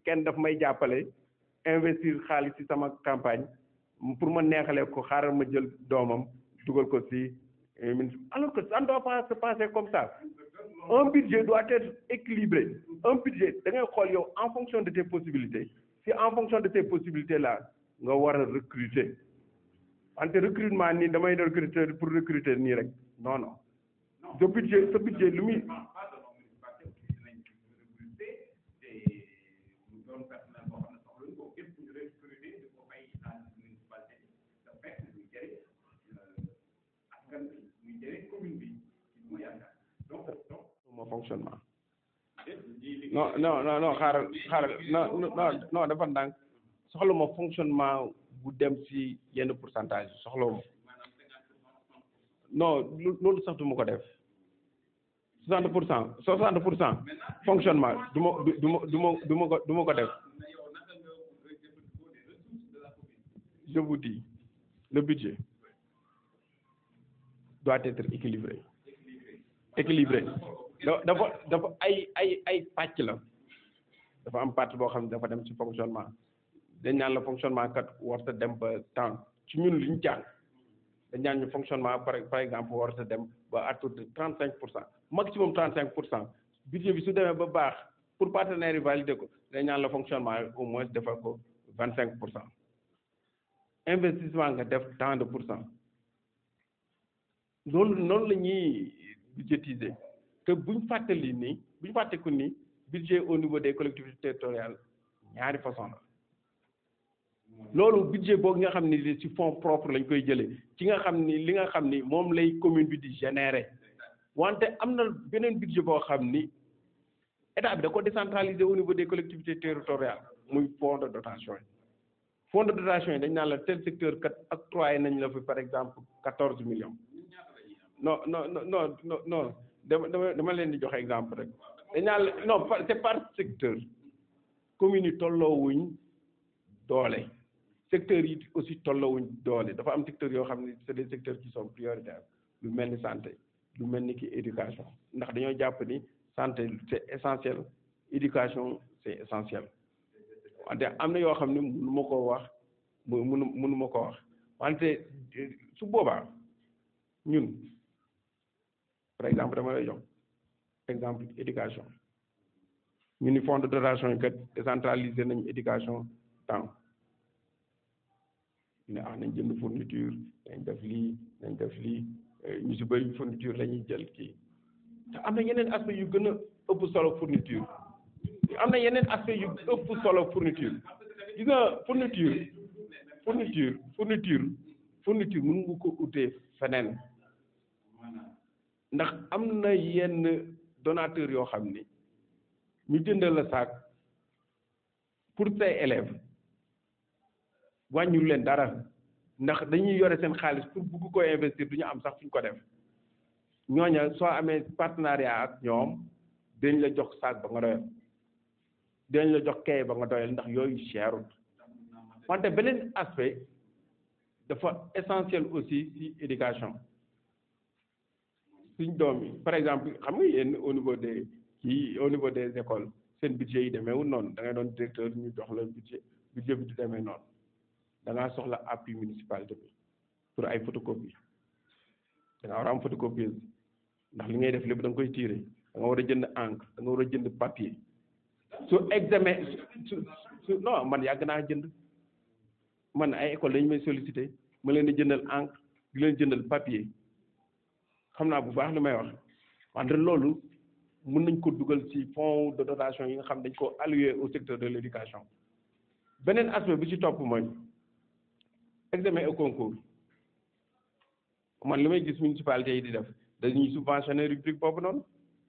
kenn daf may jàppale investir xaalis ci sama campagne pour ma neexalee ko xaaral ma jël doomam dugal ko ci alors que ça ne doit pas se passer comme ça. Un budget doit être équilibré. Un budget da ngay xool yow en fonction de tes possibilités si en fonction de tes possibilités là nga war a recruter wante recrutement nii damay recruter pour recruter nii rek non non ce budget lu muy fonctionnement non xaaral non dafa ndànk soxla ma fonctionnement bu dem ci yenn pourcentage soxla ma non loolu sax du ma ko def 60% fonctionnement du ma ko def je vous dis le budget doit être équilibré dafa ay pàcc la dafa am partie boo xam ne dafa dem ci fonctionnement dañ naan la fonctionnement kat war sa dem ba temps ci ñun li ñu jàng dañ naan ñu fonctionnement par exemple war sa dem ba à tout de 35% maximum 35% budget bi su demee ba baax pour partenaires yi valider ko dañ naan la fonctionnement au moins defal ko 25%. investissement nga def tant de pourcent noonu la ñuy budgétiser te buñ fàttali ni buñ fàtteku ni budget au niveau des collectivités territoriales ñaari façon la loolu budget boobu nga xam ni ci fonds propre lañ koy jëlee ci nga xam ni li nga xam ni moom lay commune bi di générer wante am na beneen budget boo xam ni état bi da ko décentraliser au niveau des collectivités territoriales muy fonds de dotation yi fonds de dotation yi dañ naan la tel secteur kat octroyé nañ la fi par exemple 14 millions non dama leen di joxe exemple rek dañ naan la non c'est par secteur communes yi tolloowuñ doole secteurs yi aussi tolloowuñ doole dafa am secteurs yoo xam ne c'est des secteurs qui sont prioritaires lu mel ni santé lu mel ni ki éducation ndax dañoo jàpp ni santé c'est essentiel éducation c'est essentiel wante am na yoo xam ne mënu ma koo wax mënu ma ko wax wante su boobaa ñun par exemple dama lay jox exemple éducation ñu ni fonds de dotation yi kat décentralisé nañ éducation temps ne nañ jënd fourniture nañ def lii ñu si bëri fourniture la ñuy jël kii te am na yeneen aspect yu gën a ëpp solo fourniture am na yeneen aspect yu ëpp solo fourniture gis nga fourniture mën nga ko utee feneen ndax am na yenn donateur yoo xam ni ñu jëndal la saak pour say élèves wàññul leen dara ndax dañuy yore seen xaalis pour bugg ko investir du ñu am sax fu ñu ko def ñooña soo amee partenariat ak ñoom dañ la jox saak ba nga doyal dañ la jox kay ba nga doyal ndax yooyu cherut wante beneen aspect dafa essentiel aussi ci éducation suñ doom yi par exemple xam nga yéen au niveau des écoles seen budget yi demeewul noonu da ngay doon directeur ñu jox la budget bi du demee noonu da ngaa soxla appui municipalité bi pour ay photocopie da nga war a am photocopieuse ndax li ngay def lépp da nga koy tirer da nga war a jënd encre da nga war a jënd papier su examen su non man yàgg naa jënd man ay école dañu may solliciter ma leen di jëndal encre di leen jëndal papier xam naa bu baax li may wax wante loolu mën nañ ko dugal ci fonds de dotation yi nga xam dañ ko alloué au secteur de l'éducation beneen aspect bi ci topp mooy examen et concours man li may gis municipalité yi di def dañuy subventionné rubrique boobu noonu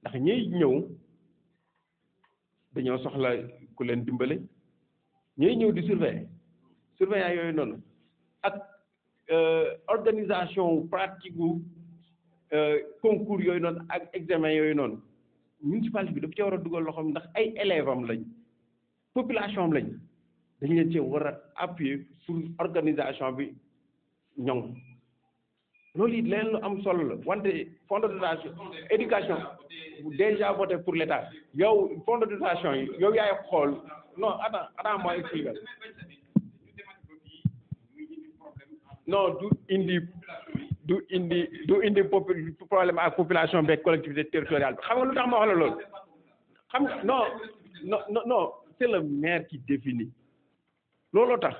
ndax ñiy ñëw dañoo soxla ku leen dimbale ñiy ñëw di surveillant yooyu noonu ak organisation pratique gu concours yooyu noonu ak examen yooyu noonu municipalité bi dafa ci war a dugal loxoom ndax ay élèves am lañ population am lañ dañ leen ci war a appuyer pour organisation bi ñoŋ loolu it leen lu am solo la wante fonds de dotation éducation déjà voté pour l'État yow fonds de dotation yi yow yaay xool non attends moi expliquer non du indi problème ak population beeg collectivité territoriale bi xam nga lu tax ma wax la loolu xam nga non c'est le maire qui définit looloo tax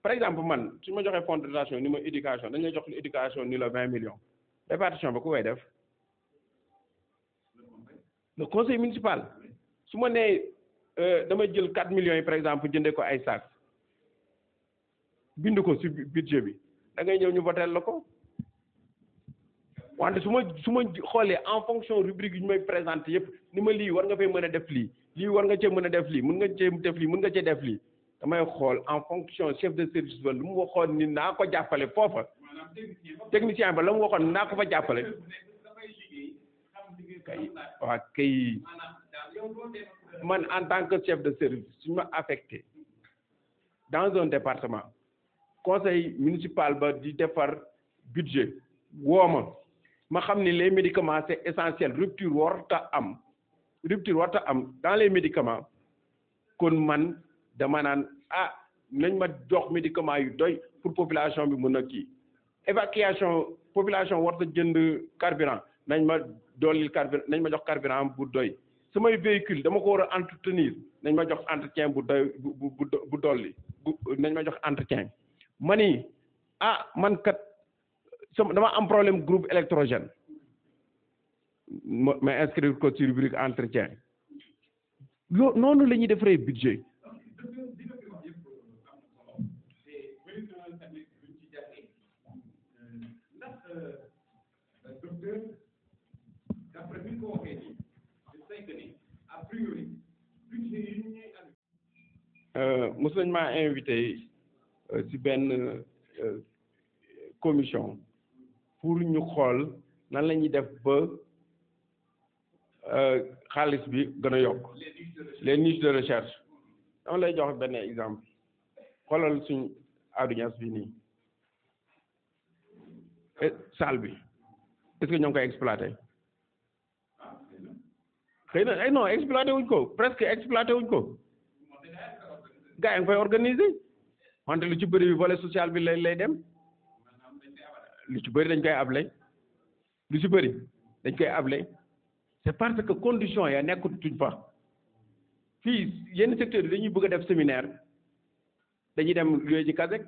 par exemple man su ma joxee fonds de dotation ni ma éducation dañ lay jox éducation ni la 20 millions répartition ba ku koy def le conseil municipal su ma nee damay jël 4 millions yi par exemple jëndee ko ay sac bind ko ci budget bi da ngay ñëw ñu voter la ko wante su ma xoolee en fonction rubrique yi ñu may présenté yëpp ni ma lii war nga fay mën a def lii war nga cee mën a def lii mën nga cee def lii mën nga cee def lii damay xool en fonction chef de service ba lu mu waxoon ni naa ko jàppale foofa technicien ba la mu waxoon naa ko fa jàppale kay man en tant que chef de service suñu ma affecté dans un département conseil municipal ba di defar budget wooma ma xam ni les médicaments c'est essentiel rupture warta am dans les médicaments kon man dama naan nañ ma jox médicaments yu doy pour population bi mën a kii évacuation population warta jënd carburant nañ ma dolli carburant nañ ma jox carburant bu doy samay véhicule dama ko war a entretenir nañ ma jox entretien bu doy bu dolli nañ ma jox entretien ma ni man kat dama am problème groupe électrogène ma inscrire ko ci rubrique entretien noonu la ñuy defaree budget mos nañ maa invité ci benn commission pour ñu xool nan la ñuy def ba xaalis bi gën a yokk les niches de recherche dama lay jox benn exemple xoolal suñ audience bi nii salle bi est-ce que ñoo ngi koy exploité xëy na non exploité wuñ ko presque exploité wuñ ko gars yi nga fay organiser wante lu ci bëri volet social bi lay dem lu ci bëri dañ koy able lu ci bëri dañ koy able c'est parce que condition ya nekkut tuñ fa fii yenn secteurs yi dañuy bëgg a def séminaire dañuy dem luye ji CASEC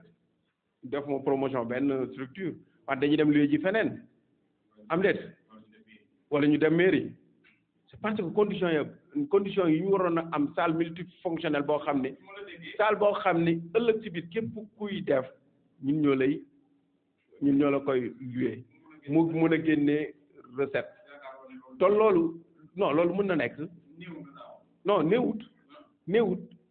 def mo promotion benn structure wante dañuy dem luye ji feneen am déet wala ñu dem mairie c'est parce que condition yi ñu waroon a am salle multifonctionnelle boo xam ne salle boo xam ne ëllëg ci biir képp kuy def ñun ñoo la koy luye mu mën a génnee recette te loolu mën na nekk non néewut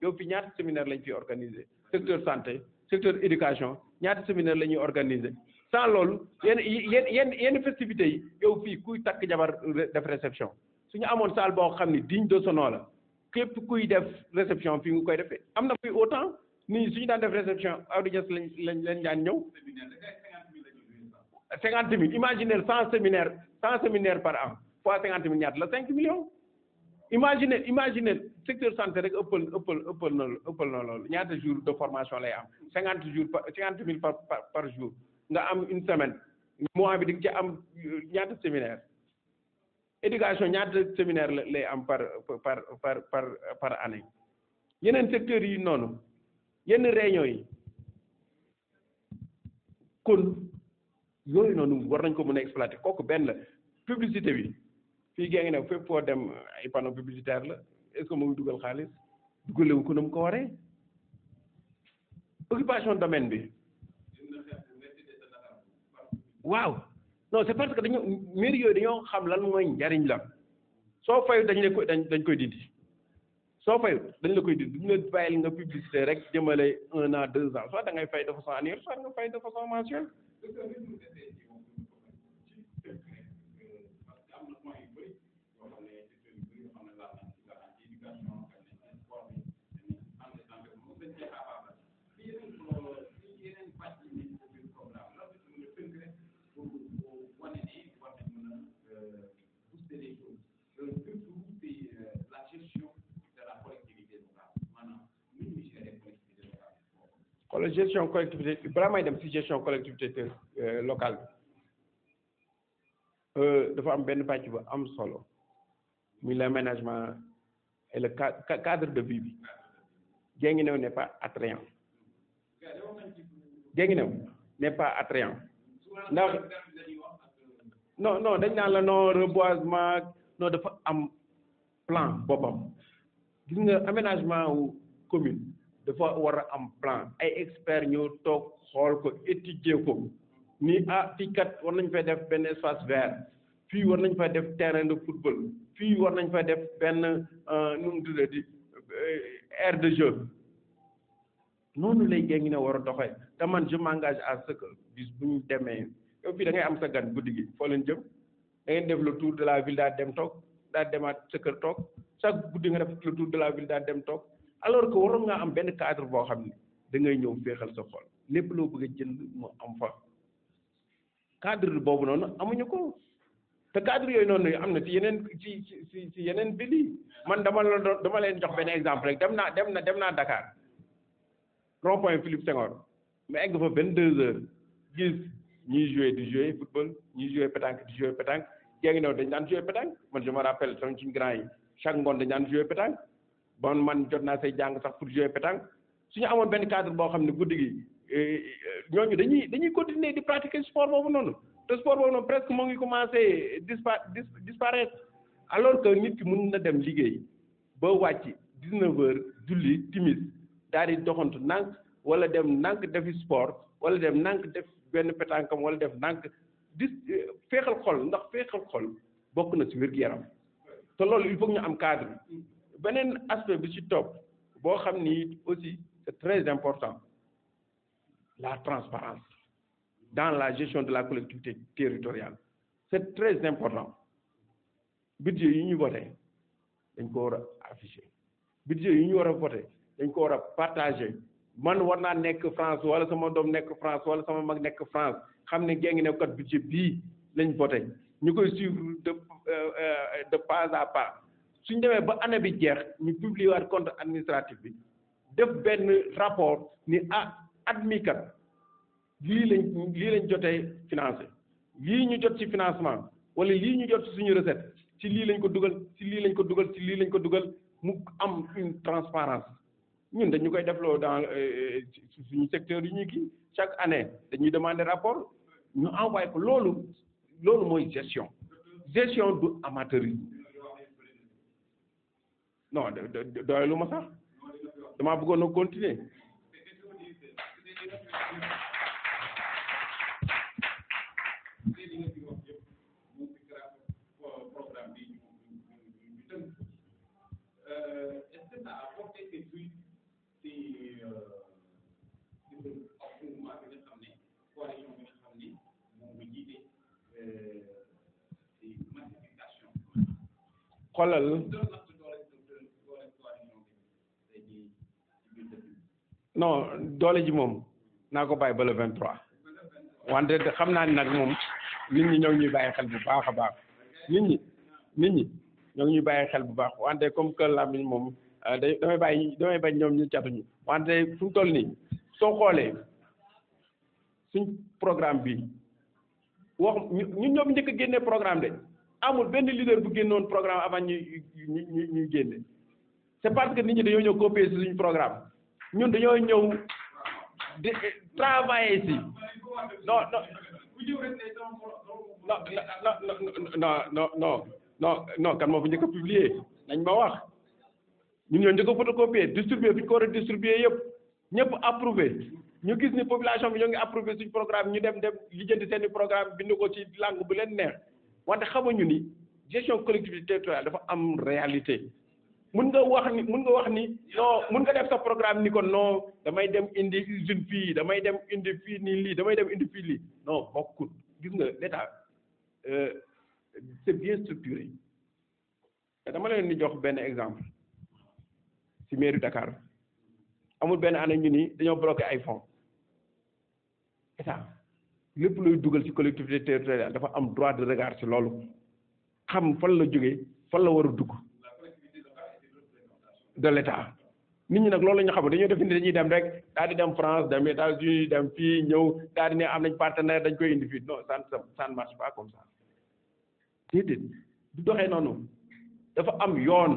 yow fi ñaata séminaire lañ fi organiser secteur santé secteur éducation ñaata séminaire la ñuy organiser sans loolu yenn festivités yi yow fii kuy takk jabar def réception suñu amoon salle boo xam ne digne de son nom la képp kuy def réception fii nga koy defee am na fi autant nit ñi suñu daan def réception audience lañ daan ñëw 50 000 imaginez 100 séminaires par an fois 50 000 ñaata la 5 millions imaginez secteur santé rek ëppal na loolu ñaata jours de formation lay am 50 000 par jour nga am une semaine mois bi di ci am ñaata séminaire éducation ñaata séminaire lay am par année yeneen secteurs yi noonu yenn réunions yi kon yooyu noonu war nañ ko mën a exploiter kooku benn la publicité bi fii gée ngi ne fépp foo dem ay panneau publicitaire la est-ce que mu ngi dugal xaalis dugalewu ko na mu ko waree occupation domaine bi waaw non c'est parce que mairie yooyu dañoo xam lan mooy njariñ la soo fayu dañ koy dindi soo fayu dañ la koy dindi duñu la bàyyil nga publicité rek jëmale 1 an 2 ans soit da ngay fay de façon annuelle soit nga fay de façon mensuelle gestion collectivité balaa may dem ci gestion collectivité locale bi dafa am benn pàcc bu am solo muy l'aménagement et le cadre de vie bi Guinguinéo n'est pas attrayant Guinguinéo n'est pas attrayant ndax non dañ naan la non reboisement non dafa am plan boppam gis nga aménagement wu commune dafa war a am plan ay experts ñoo toog xool ko étudier ko ni fii kat war nañ fay def benn espace vert fii war nañ fay def terrain de football fii war nañ fay def benn nu mu tuddati aire de jeu noonu lay Guinguinéo war a doxee te man je m'engage à ce que bis bu ñu demee yow fii da ngay am sa gan guddi gi foo leen jëm da ngeen def le tour de la ville daal dem toog daal demaat sa kër toog chaque guddi nga def le tour de la ville daal dem toog alors que waroon nga am benn cadre boo xam ne da ngay ñëw féexal sa xol lépp loo bëgg a jënd mu am fa cadre boobu noonu amuñu ko te cadre yooyu noonu am na ci yeneen ci yeneen ville yi man dama leen jox benn exemple rek dem naa Dakar rond point Philippe Senghor ma egg fa 22 heures gis ñuy jouer football ñuy jouer pétanque di jouer pétanque Guinguinéo dañ daan jouer pétanque man je me rappelle sama suñu grand yi chaque ngoon dañ daan jouer pétanque bon man jot naa say jàng sax pour jouer pétanque suñu amoon benn cadre boo xam ne guddi gi ñooñu dañuy continuer di pratiquer sport boobu noonu te sport boobu noonu presque moo ngi commencé disparaître alors que nit ki mën na dem liggéey ba wàcc 19 heures julli timis daal di doxantu nànk wala dem nànk defi sport wala dem nànk def benn pétankam wala def nànk féexal xol ndax féexal xol bokk na ci wér-gu-yaram te loolu il faut ñu am cadre beneen aspect bi ci topp boo xam ni aussi c'est très important la transparence dans la gestion de la collectivité territoriale c'est très important budget yi ñu voté dañ ko war a afficher budget yi ñu war a voté dañ ko war a partager man war naa nekk France wala sama doom nekk France wala sama mag nekk France xam ne Guinguinéo kat budget bii lañ voté ñu koy suivre de pas à pas suñ demee ba année bi jeex ñu publier waat compte administratif bi def benn rapport ni at mi kat lii lañ jotee financé lii ñu jot ci financement wala lii ñu jot ci suñu recette ci lii lañ ko dugal ci lii lañ ko dugal ci lii lañ ko dugal mu am une transparence ñun dañu koy defloo dans suñu secteur yi ñuy kii chaque année dañuy demander rapport ñu envoyé ko loolu mooy gestion du amateurisme non doylu ma sax damaa bëggoon a continuer xoolal non doole ji moom naa ko bàyyi ba le 23 wante xam naa ni nag moom nit ñi ñoo ngi ñuy bàyyi xel bu baax a baax nit ñi ñoo ngi ñuy bàyyi xel bu baax wante comme que làmmiñ moom damay bañ ñoom ñu catuñu wante fu mu toll nii soo xoolee suñ programme bi wax ñun ñoom njëkk a génne programme de amul benn leader bu génnoon programme avant ñuy génne c'est parce que nit ñi dañoo ñëw copier ci suñu programme ñun dañoo ñëw di travailler ci non kan moo fi njëkk a publier nañ ma wax ñun ñoo njëkk a photocopier distribuer fi ñu ko war a distribuer yëpp ñëpp approuvé ñu gis ni population bi ñoo ngi approuvé suñu programme ñu dem lijjanti seeni programme bind ko ci langue bu leen neex wante xamuñu ni gestion collectivité territoriale dafa am réalité mun nga wax ni non mun nga def sa programme ni ko non damay dem indi usine fii damay dem indi fii nii lii damay dem indi fii lii non bokkut gis nga l'état c'est bien structuré dama leen di jox benn exemple ci mairie Dakar amul benn année ñu ni dañoo bloqué ay fonds état lépp luy dugal ci collectivité territoriale dafa am droit de regard ci loolu xam fan la jógee fan la war a dugg de l'état nit ñi nag loolu la ñu xam dañoo def ni dañuy dem rek daal di dem France dem États-Unis dem fii ñëw daal di ne am nañ partenaire dañ koy indi fii non ça ne marche pas comme ça déedéet du doxee noonu dafa am yoon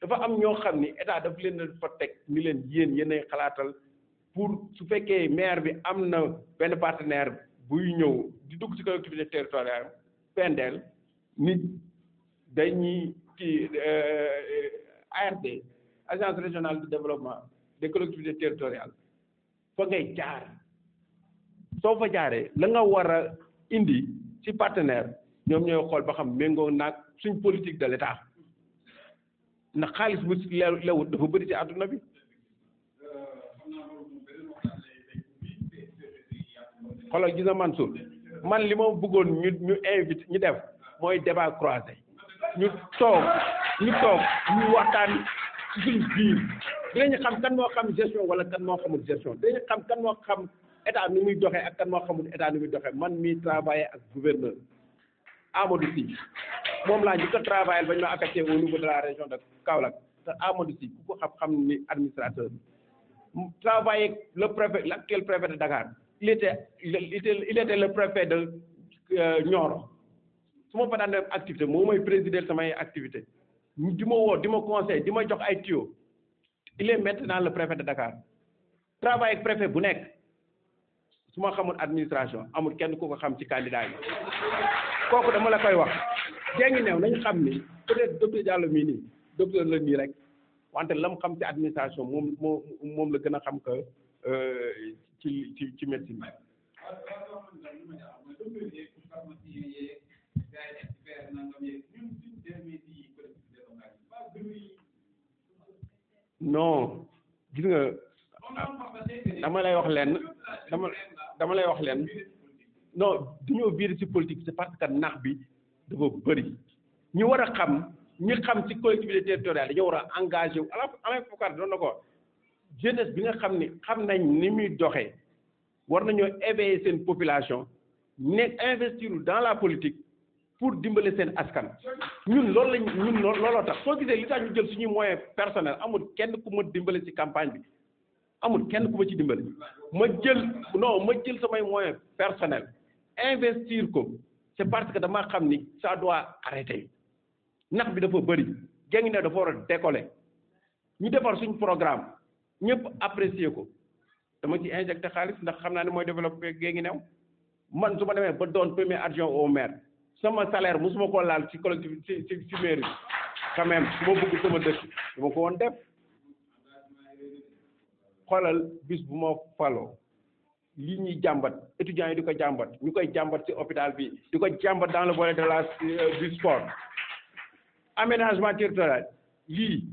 dafa am ñoo xam ni état daf leen fa teg ni leen yéenay xalaatal pour su fekkee maire bi am na benn partenaire buy ñëw di dugg ci collectivité territoriale pendeel nit dañuy ci ARD agence régionale de développement des collectivités territoriales fa ngay jaar soo fa jaaree la nga war a indi ci partenaire ñoom ñooy xool ba xam méngoo naag suñ politique de l'État ndax xaalis bu lewut dafa bëri ci àdduna bi xoolal gis nga Mansour man li ma bëggoon ñu invité ñu def mooy débat croisé ñu toog ñu waxtaan ci suñu biir dinañu xam kan moo xam gestion wala kan moo xamul gestion dinañu xam kan moo xam état ni muy doxee ak kan moo xamul état ni muy doxee man mi travaillé ak gouverneur Amadou Sy moom laa njëkk a travaillé ba ñu ma affecté au niveau de la région de Kaolack te Amadou Sy ku ko xam ni administrateur travaillé le préfet l'actuel préfet de Dakar il était le préfet de Nioro su ma fa daan def activité moo may présider samay activité di ma woo di ma conseil di ma jox ay tuyaux il est maintenant le préfet de Dakar travail ak préfet bu nekk su ma xamul administration amul kenn ku ko xam ci candidat yi kooku dama la koy wax jéngi neew nañu xam ni peut-être docteur Diallo mii nii docteur la nii rek wante la mu xam ci administration moom la gën a xam que ci médecine bi non gis nga dama lay wax leen dama lay wax leen non duñoo biir ci politique c'est parce que nax bi dafa bëri ñu war a xam ñi xam ci collectivité territoriale dañoo war a engagé wu ala fokar doon na ko jeunesse bi nga xam ni xam nañ ni muy doxee war nañoo éveiller seen population nekk investir dans la politique pour dimbale seen askan ñun looloo tax soo gisee li tax ñu jël suñuy moyen personnel amul kenn ku ma dimbale ci campagne bi amul kenn ku ma ci dimbale ma jël samay moyen personnel investir ko c'est parce que dama xam ni ça doit arrêter nax bi dafa bëri géngi ne dafa war a décoller ñu defar suñ programme ñëpp apprécier ko dama ci injecté xaalis ndax xam naa ne mooy développé géngi new man su ma demee ba doon premier adjoint au maire sama salaire musuma ko laal ci collectivité ci mairie quand même su ma bëgg sama dëkk dama ko woon def xoolal bis bu ma faloo lii ñuy jàmbat étudiants yi di ko jàmbat ñu koy jàmbat ci hôpital bi di ko jàmbat dans le volet de la du sport aménagement territorial lii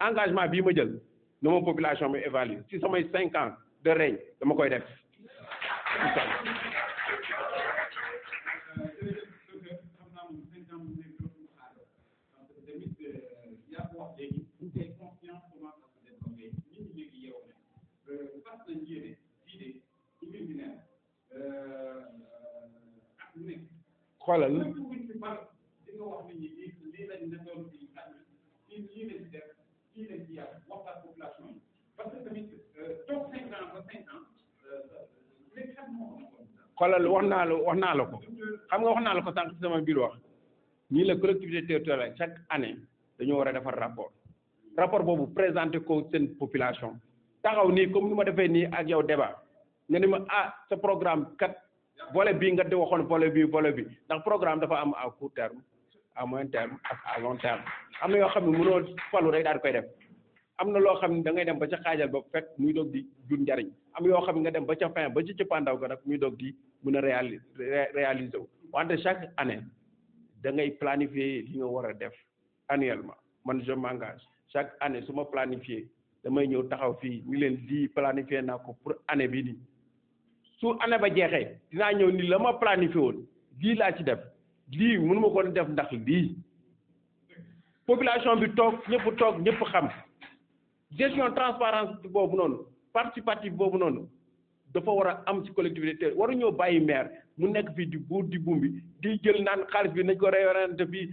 engagement bii ma jël na ma population bi évalue ci samay 5 ans de règne dama koy def xoolal xoolal wax naa la ko xam nga wax naa la ko sànq ci sama biir wax ñii la collectivité territoriale chaque année dañoo war a defar rapport boobu présenté ko seen population taxaw nii comme ni ma defee nii ak yow débat nga ni ma sa programme kat volet bii nga di waxoon volet bi ndax programme dafa am à court terme à moyen terme ak à long terme am na yoo xam ne mënoo falu rek daal di koy def am na loo xam ne da ngay dem ba ca xaajal ba fekk muy doog di jur njariñ am yoo xam ne nga dem ba ca fin ba ci cëppaandaw ga nag muy doog di mën a réaliser wu wante chaque année da ngay planifier li nga war a def annuellement man je m'engage chaque année su ma planifier damay ñëw taxaw fii ni leen lii planifier naa ko pour année bii nii su année ba jeexee dinaa ñëw ni la ma planifié woon lii laa ci def lii mënu ma ko def ndax lii population bi toog ñëpp xam gestion transparence boobu noonu participative boobu noonu dafa war a am ci collectivité waru ñoo bàyyi maire mu nekk fii di buur di bumbi di jël naan xaalis bi nañ ko réorienté fii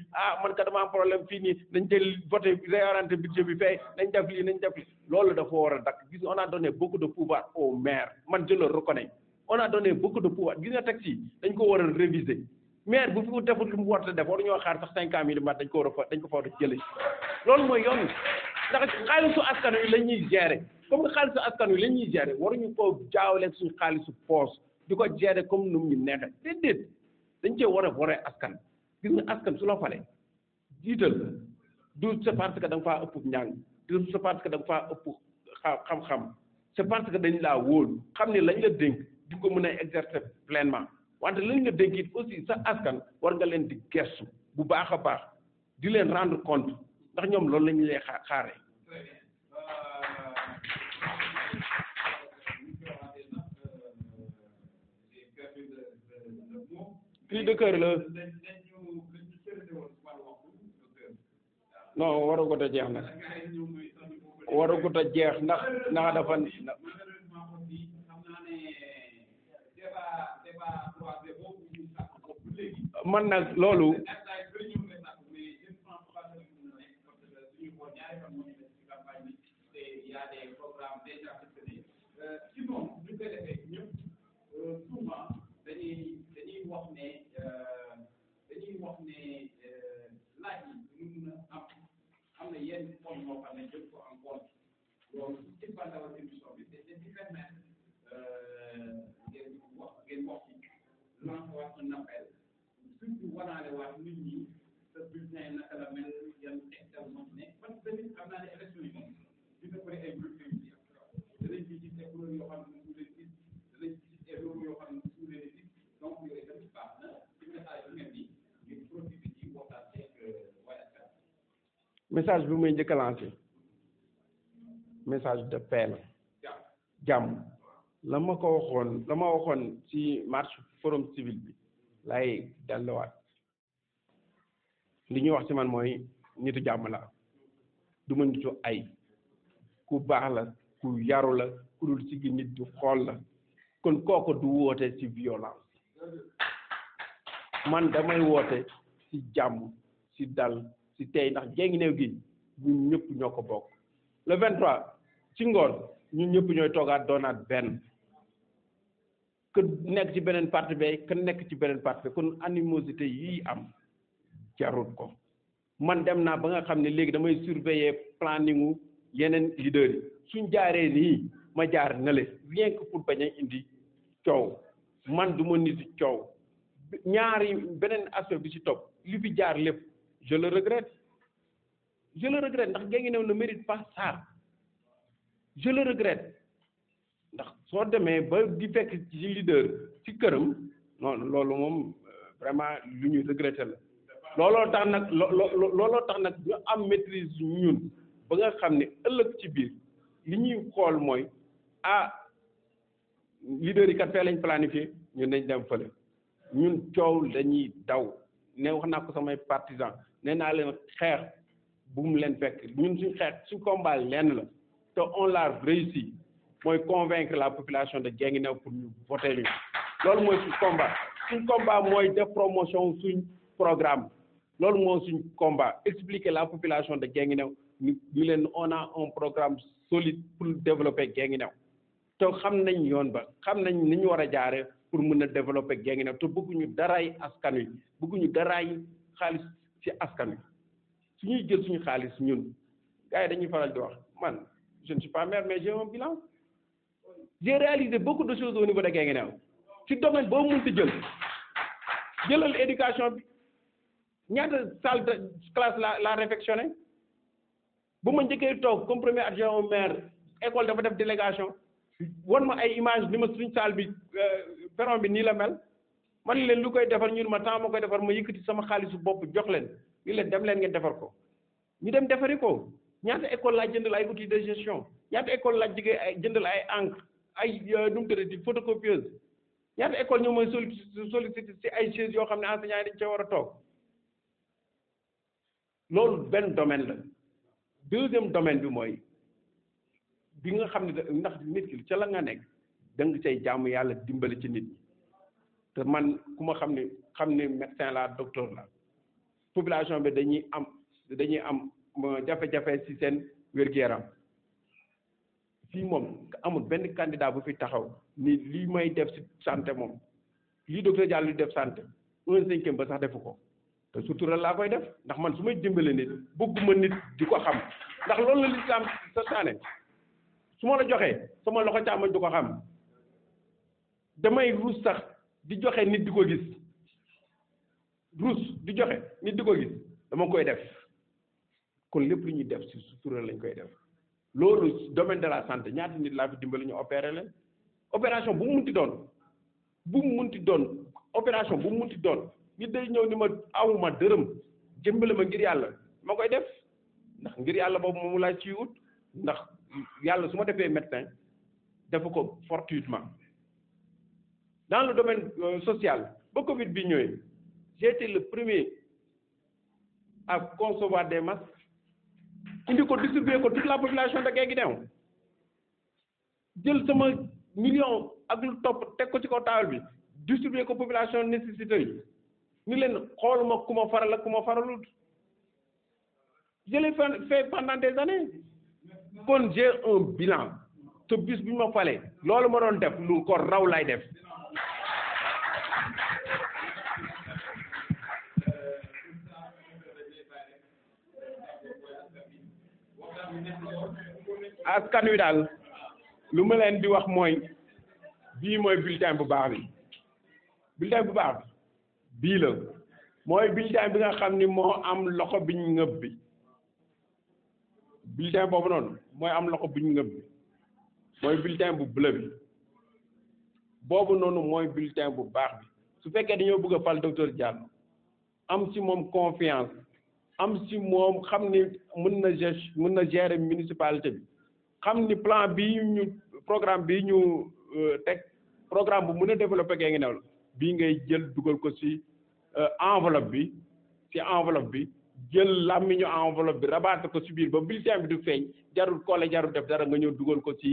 man ka dama am problème fii nii nañ jël voté réorienté budget bi fay nañ def lii nañ def lii loolu dafa war a dakk gis on a donné beaucoup de pouvoir au maire man je le reconnais on a donné beaucoup de pouvoir gis nga taxi yi dañ ko war a réviser maire bu fi defut lu mu war a def war ñoo xaar sax 5 ans millimètres dañ ko fa war a jëlee loolu mooy yoon ndax xaalisu askan wi la ñuy gérer comme que xaalisu askan wi la ñuy gérer waruñu ko jaawale suñu xaalisu poos di ko gérer comme nu mu ñu neexee déedéet dañ cee war a waree askan gis nga askan su la falee jiital du c'est parce que da nga faa ëpp njàng du c'est parce que da nga faa ëpp xam-xam c'est parce que dañ laa wóolu xam ne lañ la dénk di ko mën a exercer pleinement wante lañ la dénk it aussi sa askan war nga leen di gestu bu baax a baax di leen rendre compte ndax ñoom loolu la ñu lay xaaree. cri de cœur la non waragut a jeex nag waragut a jeex ndax dafa man nag loolu laaj yi ñu mun a am na yenn poñ moo xam ne jël ko en compte loolu ci bandawal émission bi te di permettre ngeen wax ci lancer waat un appel surtout wanaale waat nit ñi sa bulletin naka la mel yan texte moo ci nekk parce que tamit xam naa ne élection yi moom dina bëri ay bulletin yi danañ ci gis ay couleurs yoo xam ne su leen gis danañ ci gis ay logo yoo xam ne su leen gis donc yooyu tamit baax na ci message yu mel nii ngir profiter ci waxtaan ceeg message bi muy njëkk a lancé message de paix la jàmm la ma waxoon ci marche forum civil bi lay delluwaat li ñuy wax ci man mooy nitu jàmm la du ma nitu ay ku baax la ku yaru la ku dul sigi nit du xool la kon kooku du woote ci violence man damay woote ci jàmm ci dal ci tey ndax Guinguinéo gi ñun ñëpp ñoo ko bokk le 23 ci ngoon ñun ñëpp ñooy toogaat doonaat benn que nekk ci beneen parti bi que nekk ci beneen parti bi kon animosité yii am jarut ko man dem naa ba nga xam ne léegi damay surveiller planningu yeneen leaders yi suñ jaaree nii ma jaar na le rien que pour bañ a indi coow man du ma nit coow ñaari beneen aspect bi ci topp li fi jaar lépp je le regrette ndax Guinguinéo ne mérite pas ça je le regrette ndax soo demee ba di fekk ci leader ci këram non loolu moom vraiment lu ñuy regretter la looloo tax nag ñu am maîtrise ñun ba nga xam ne ëllëg ci biir li ñuy xool mooy leader yi kat fee lañ planifié ñun dañ dem fële ñun coow dañuy daw ne wax naa ko samay partisans nee naa leen xeex bu mu leen fekk ñun suñ xeex suñ combat lenn la te on l'a réussi mooy convaincre la population de Guinguinéo pour ñu voter ñu loolu mooy suñ combat mooy def promotion suñ programme loolu mooy suñ combat expliquer la population de Guinguinéo ñu leen on a un programme solide pour développer Guinguinéo te xam nañ yoon ba xam nañ ni ñu war a jaare pour mën a développer Guinguinéo te bëgguñu daraay askan wi bëgguñu daraay xaalis ci askan wi su ñuy jël suñu xaalis ñun gars yi dañuy faral di wax man je ne suis pas maire mais j'ai un bilan j'ai réalisé beaucoup de choses au niveau de Guinguinéo ci domaine boo mënti jëlal éducation bi ñaata salle de classe la réfectionné bu ma njëkkee toog comme premier adjoint au maire école dafa def délégation won ma ay image ni ma suñ salle bi perron bi nii la mel man leen lu koy defar ñun ma temps ma koy defar ma yëkkati sama xaalisu bopp jox leen ñu leen dem leen ngeen defar ko ñu dem defari ko ñaata école laa jëndal ay outils de gestion ñaata école laa jëndal ay encre ay nu mu tuddati photocopieuse ñaata école ñoo mooy sollicité ci ay chaises yoo xam ne enseignants yi dañ cee war a toog loolu benn domaine la deuxième domaine bi mooy bi nga xam ne ndax nit ki ca la nga nekk da nga cay jaamu yàlla dimbali ci nit ñi te man ku ma xam ne médecin la docteur la population bi dañuy am jafe-jafe ci seen wér-gu-yaram fii moom amul benn candidat bu fi taxaw ni lii may def ci santé moom lii docteur Diallo di def santé 1/5 ba sax defu ko te sutura laa koy def ndax man su may dimbale nit bëgguma nit di ko xam ndax loolu la lislaam santaane su ma la joxee sama loxo càmmoñ du ko xam damay ruus sax di joxe nit di ko gis ruus di joxe nit di ko gis dama koy def kon lépp lu ñuy def ci sutura lañ koy def loolu domaine de la santé ñaata nit laa fi dimbali ñu opéré leen opération bu mu munti doon opération bu mu munti doon nit day ñëw ni ma awuma dërëm jëmbale ma ngir yàlla ma koy def ndax ngir yàlla boobu moomu laa ciy wut ndax yàlla su ma defee médecin defu ko fortuitement dans le domaine social ba Covid bi ñëwee j'ai été le premier à concevoir des masques indi ko distribuer ko toute la population de Guinguinéo jël sama million ak lu topp teg ko ci kaw taabal bi distribuer ko population nécessité yi ni leen xooluma ku ma faral ak ku ma faralul je l'ai fait pendant des années kon j'ai un bilan te bis bu ñu ma falee loolu ma doon def lu ko raw lay def askan wi daal lu ma leen di wax mooy bii mooy bulletin bu baax bi bii la mooy bulletin bi nga xam ni moo am loxo biñ ngëb bi bulletin boobu noonu mooy am loxo biñ ngëb bi mooy bulletin bu bleu bi boobu noonu mooy bulletin bu baax bi su fekkee dañoo bëgg a fal docteur Diallo am ci moom confiance am ci moom xam ni mën na gérer municipalité bi xam ni plan bii ñu programme bii ñu teg programme bu mën a développer Guinguinéo la bii ngay jël dugal ko ci enveloppe bi jël làmmiñu enveloppe bi rabaate ko ci biir ba bulletin bi du feeñ jarul coller jarul def dara nga ñëw dugal ko ci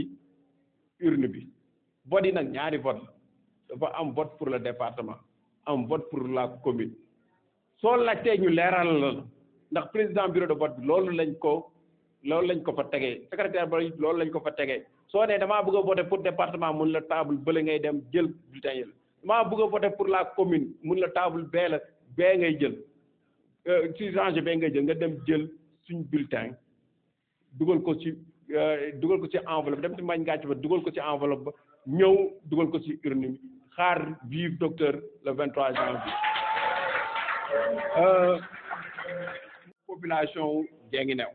urne bi vote yi nag ñaari vote la dafa am vote pour le département am vote pour la commune soo laajtee ñu leeral la ndax président bureau de vote bi loolu lañ ko fa tegee secrétaire ba loolu lañ ko fa tegee soo nee damaa bëgg a voter pour département mun la table bële ngay dem jël bulletin yi damaa bëgg a voter pour la commune mun la table bee ngay jël ci rangée bee ngay jël nga dem jël suñ bulletin dugal ko ci enveloppe dem ci mbañ ngàcc ba dugal ko ci enveloppe ba ñëw dugal ko ci urne bi xaar vive docteur le 23 janvier population Guinguinéo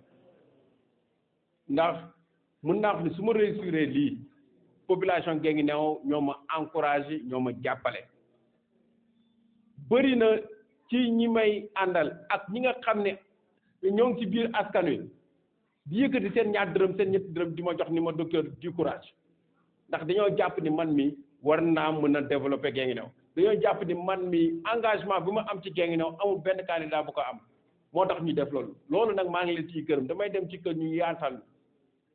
ndax mën naa wax ni su ma réussir lii population Guinguinéo ñoo ma encouragé ñoo ma jàppale bëri na ci ñi may àndal ak ñi nga xam ne ñoo ngi ci biir askan wi di yëkkati seen ñaar dërëm seen ñetti dërëm di ma jox ni ma docteur du courage ndax dañoo jàpp ni man mi war naa mën a développer Guinguinéo dañoo jàpp ni man mi engagement bi ma am ci Guinguinéo amul benn candidat bu ko am moo tax ñu def loolu nag maa ngi leen ciy gërëm damay dem ci kër ñu yaatal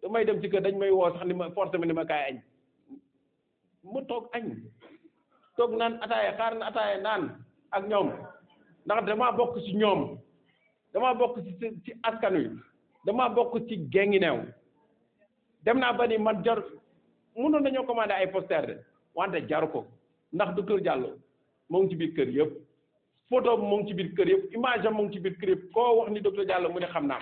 damay dem ci kër dañ may woo sax ni ma forcé ma ni ma kaay añ ma toog añ toog naan ataaya xaar na ataaya naan ak ñoom ndax damaa bokk ci ñoom damaa bokk ci askan wi damaa bokk ci Guinguinéo dem naa ba ni man jar mënoon nañoo commandé ay poster de wante jaru ko ndax docteur Diallo moo ngi ci biir kër yëpp photo moo ngi ci biir kër yëpp image am moo ngi ci biir kër yëpp koo wax ni docteur Diallo mu ne xam naa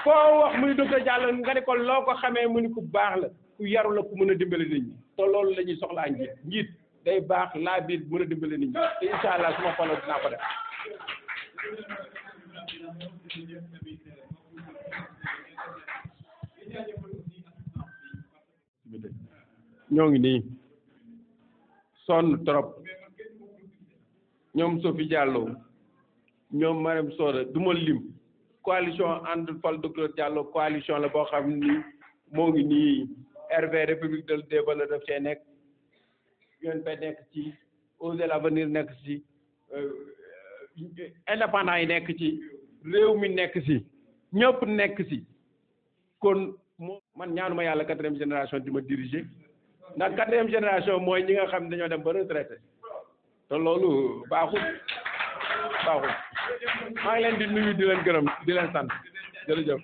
koo wax mu ni docteur Diallo nga ne ko loo ko xamee mu ni ku baax la ku yaru la ku mën a dimbale nit ñi te loolu la ñuy soxlaa njiit day baax laa biir mën a dimbale nit ñi te incha allah su ma faloo dinaa ko def. ñoo ngi nii sonn trop ñoom Sophie Diallo ñoom Marème Soda du ma lim coalition ànd fal docteur Diallo coalition la boo xam ni moo ngi nii RV République des Valeurs daf cee nekk UNP nekk ci Osez l'Avenir nekk ci indépendant yi nekk ci réew mi nekk ci ñëpp nekk ci kon man ñaanuma yàlla 4e génération di ma diriger ndax 4e génération mooy ñi nga xam ne dañoo dem ba retraité te loolu baaxul maa ngi leen di nuyu di leen gërëm di leen sant jërëjëf.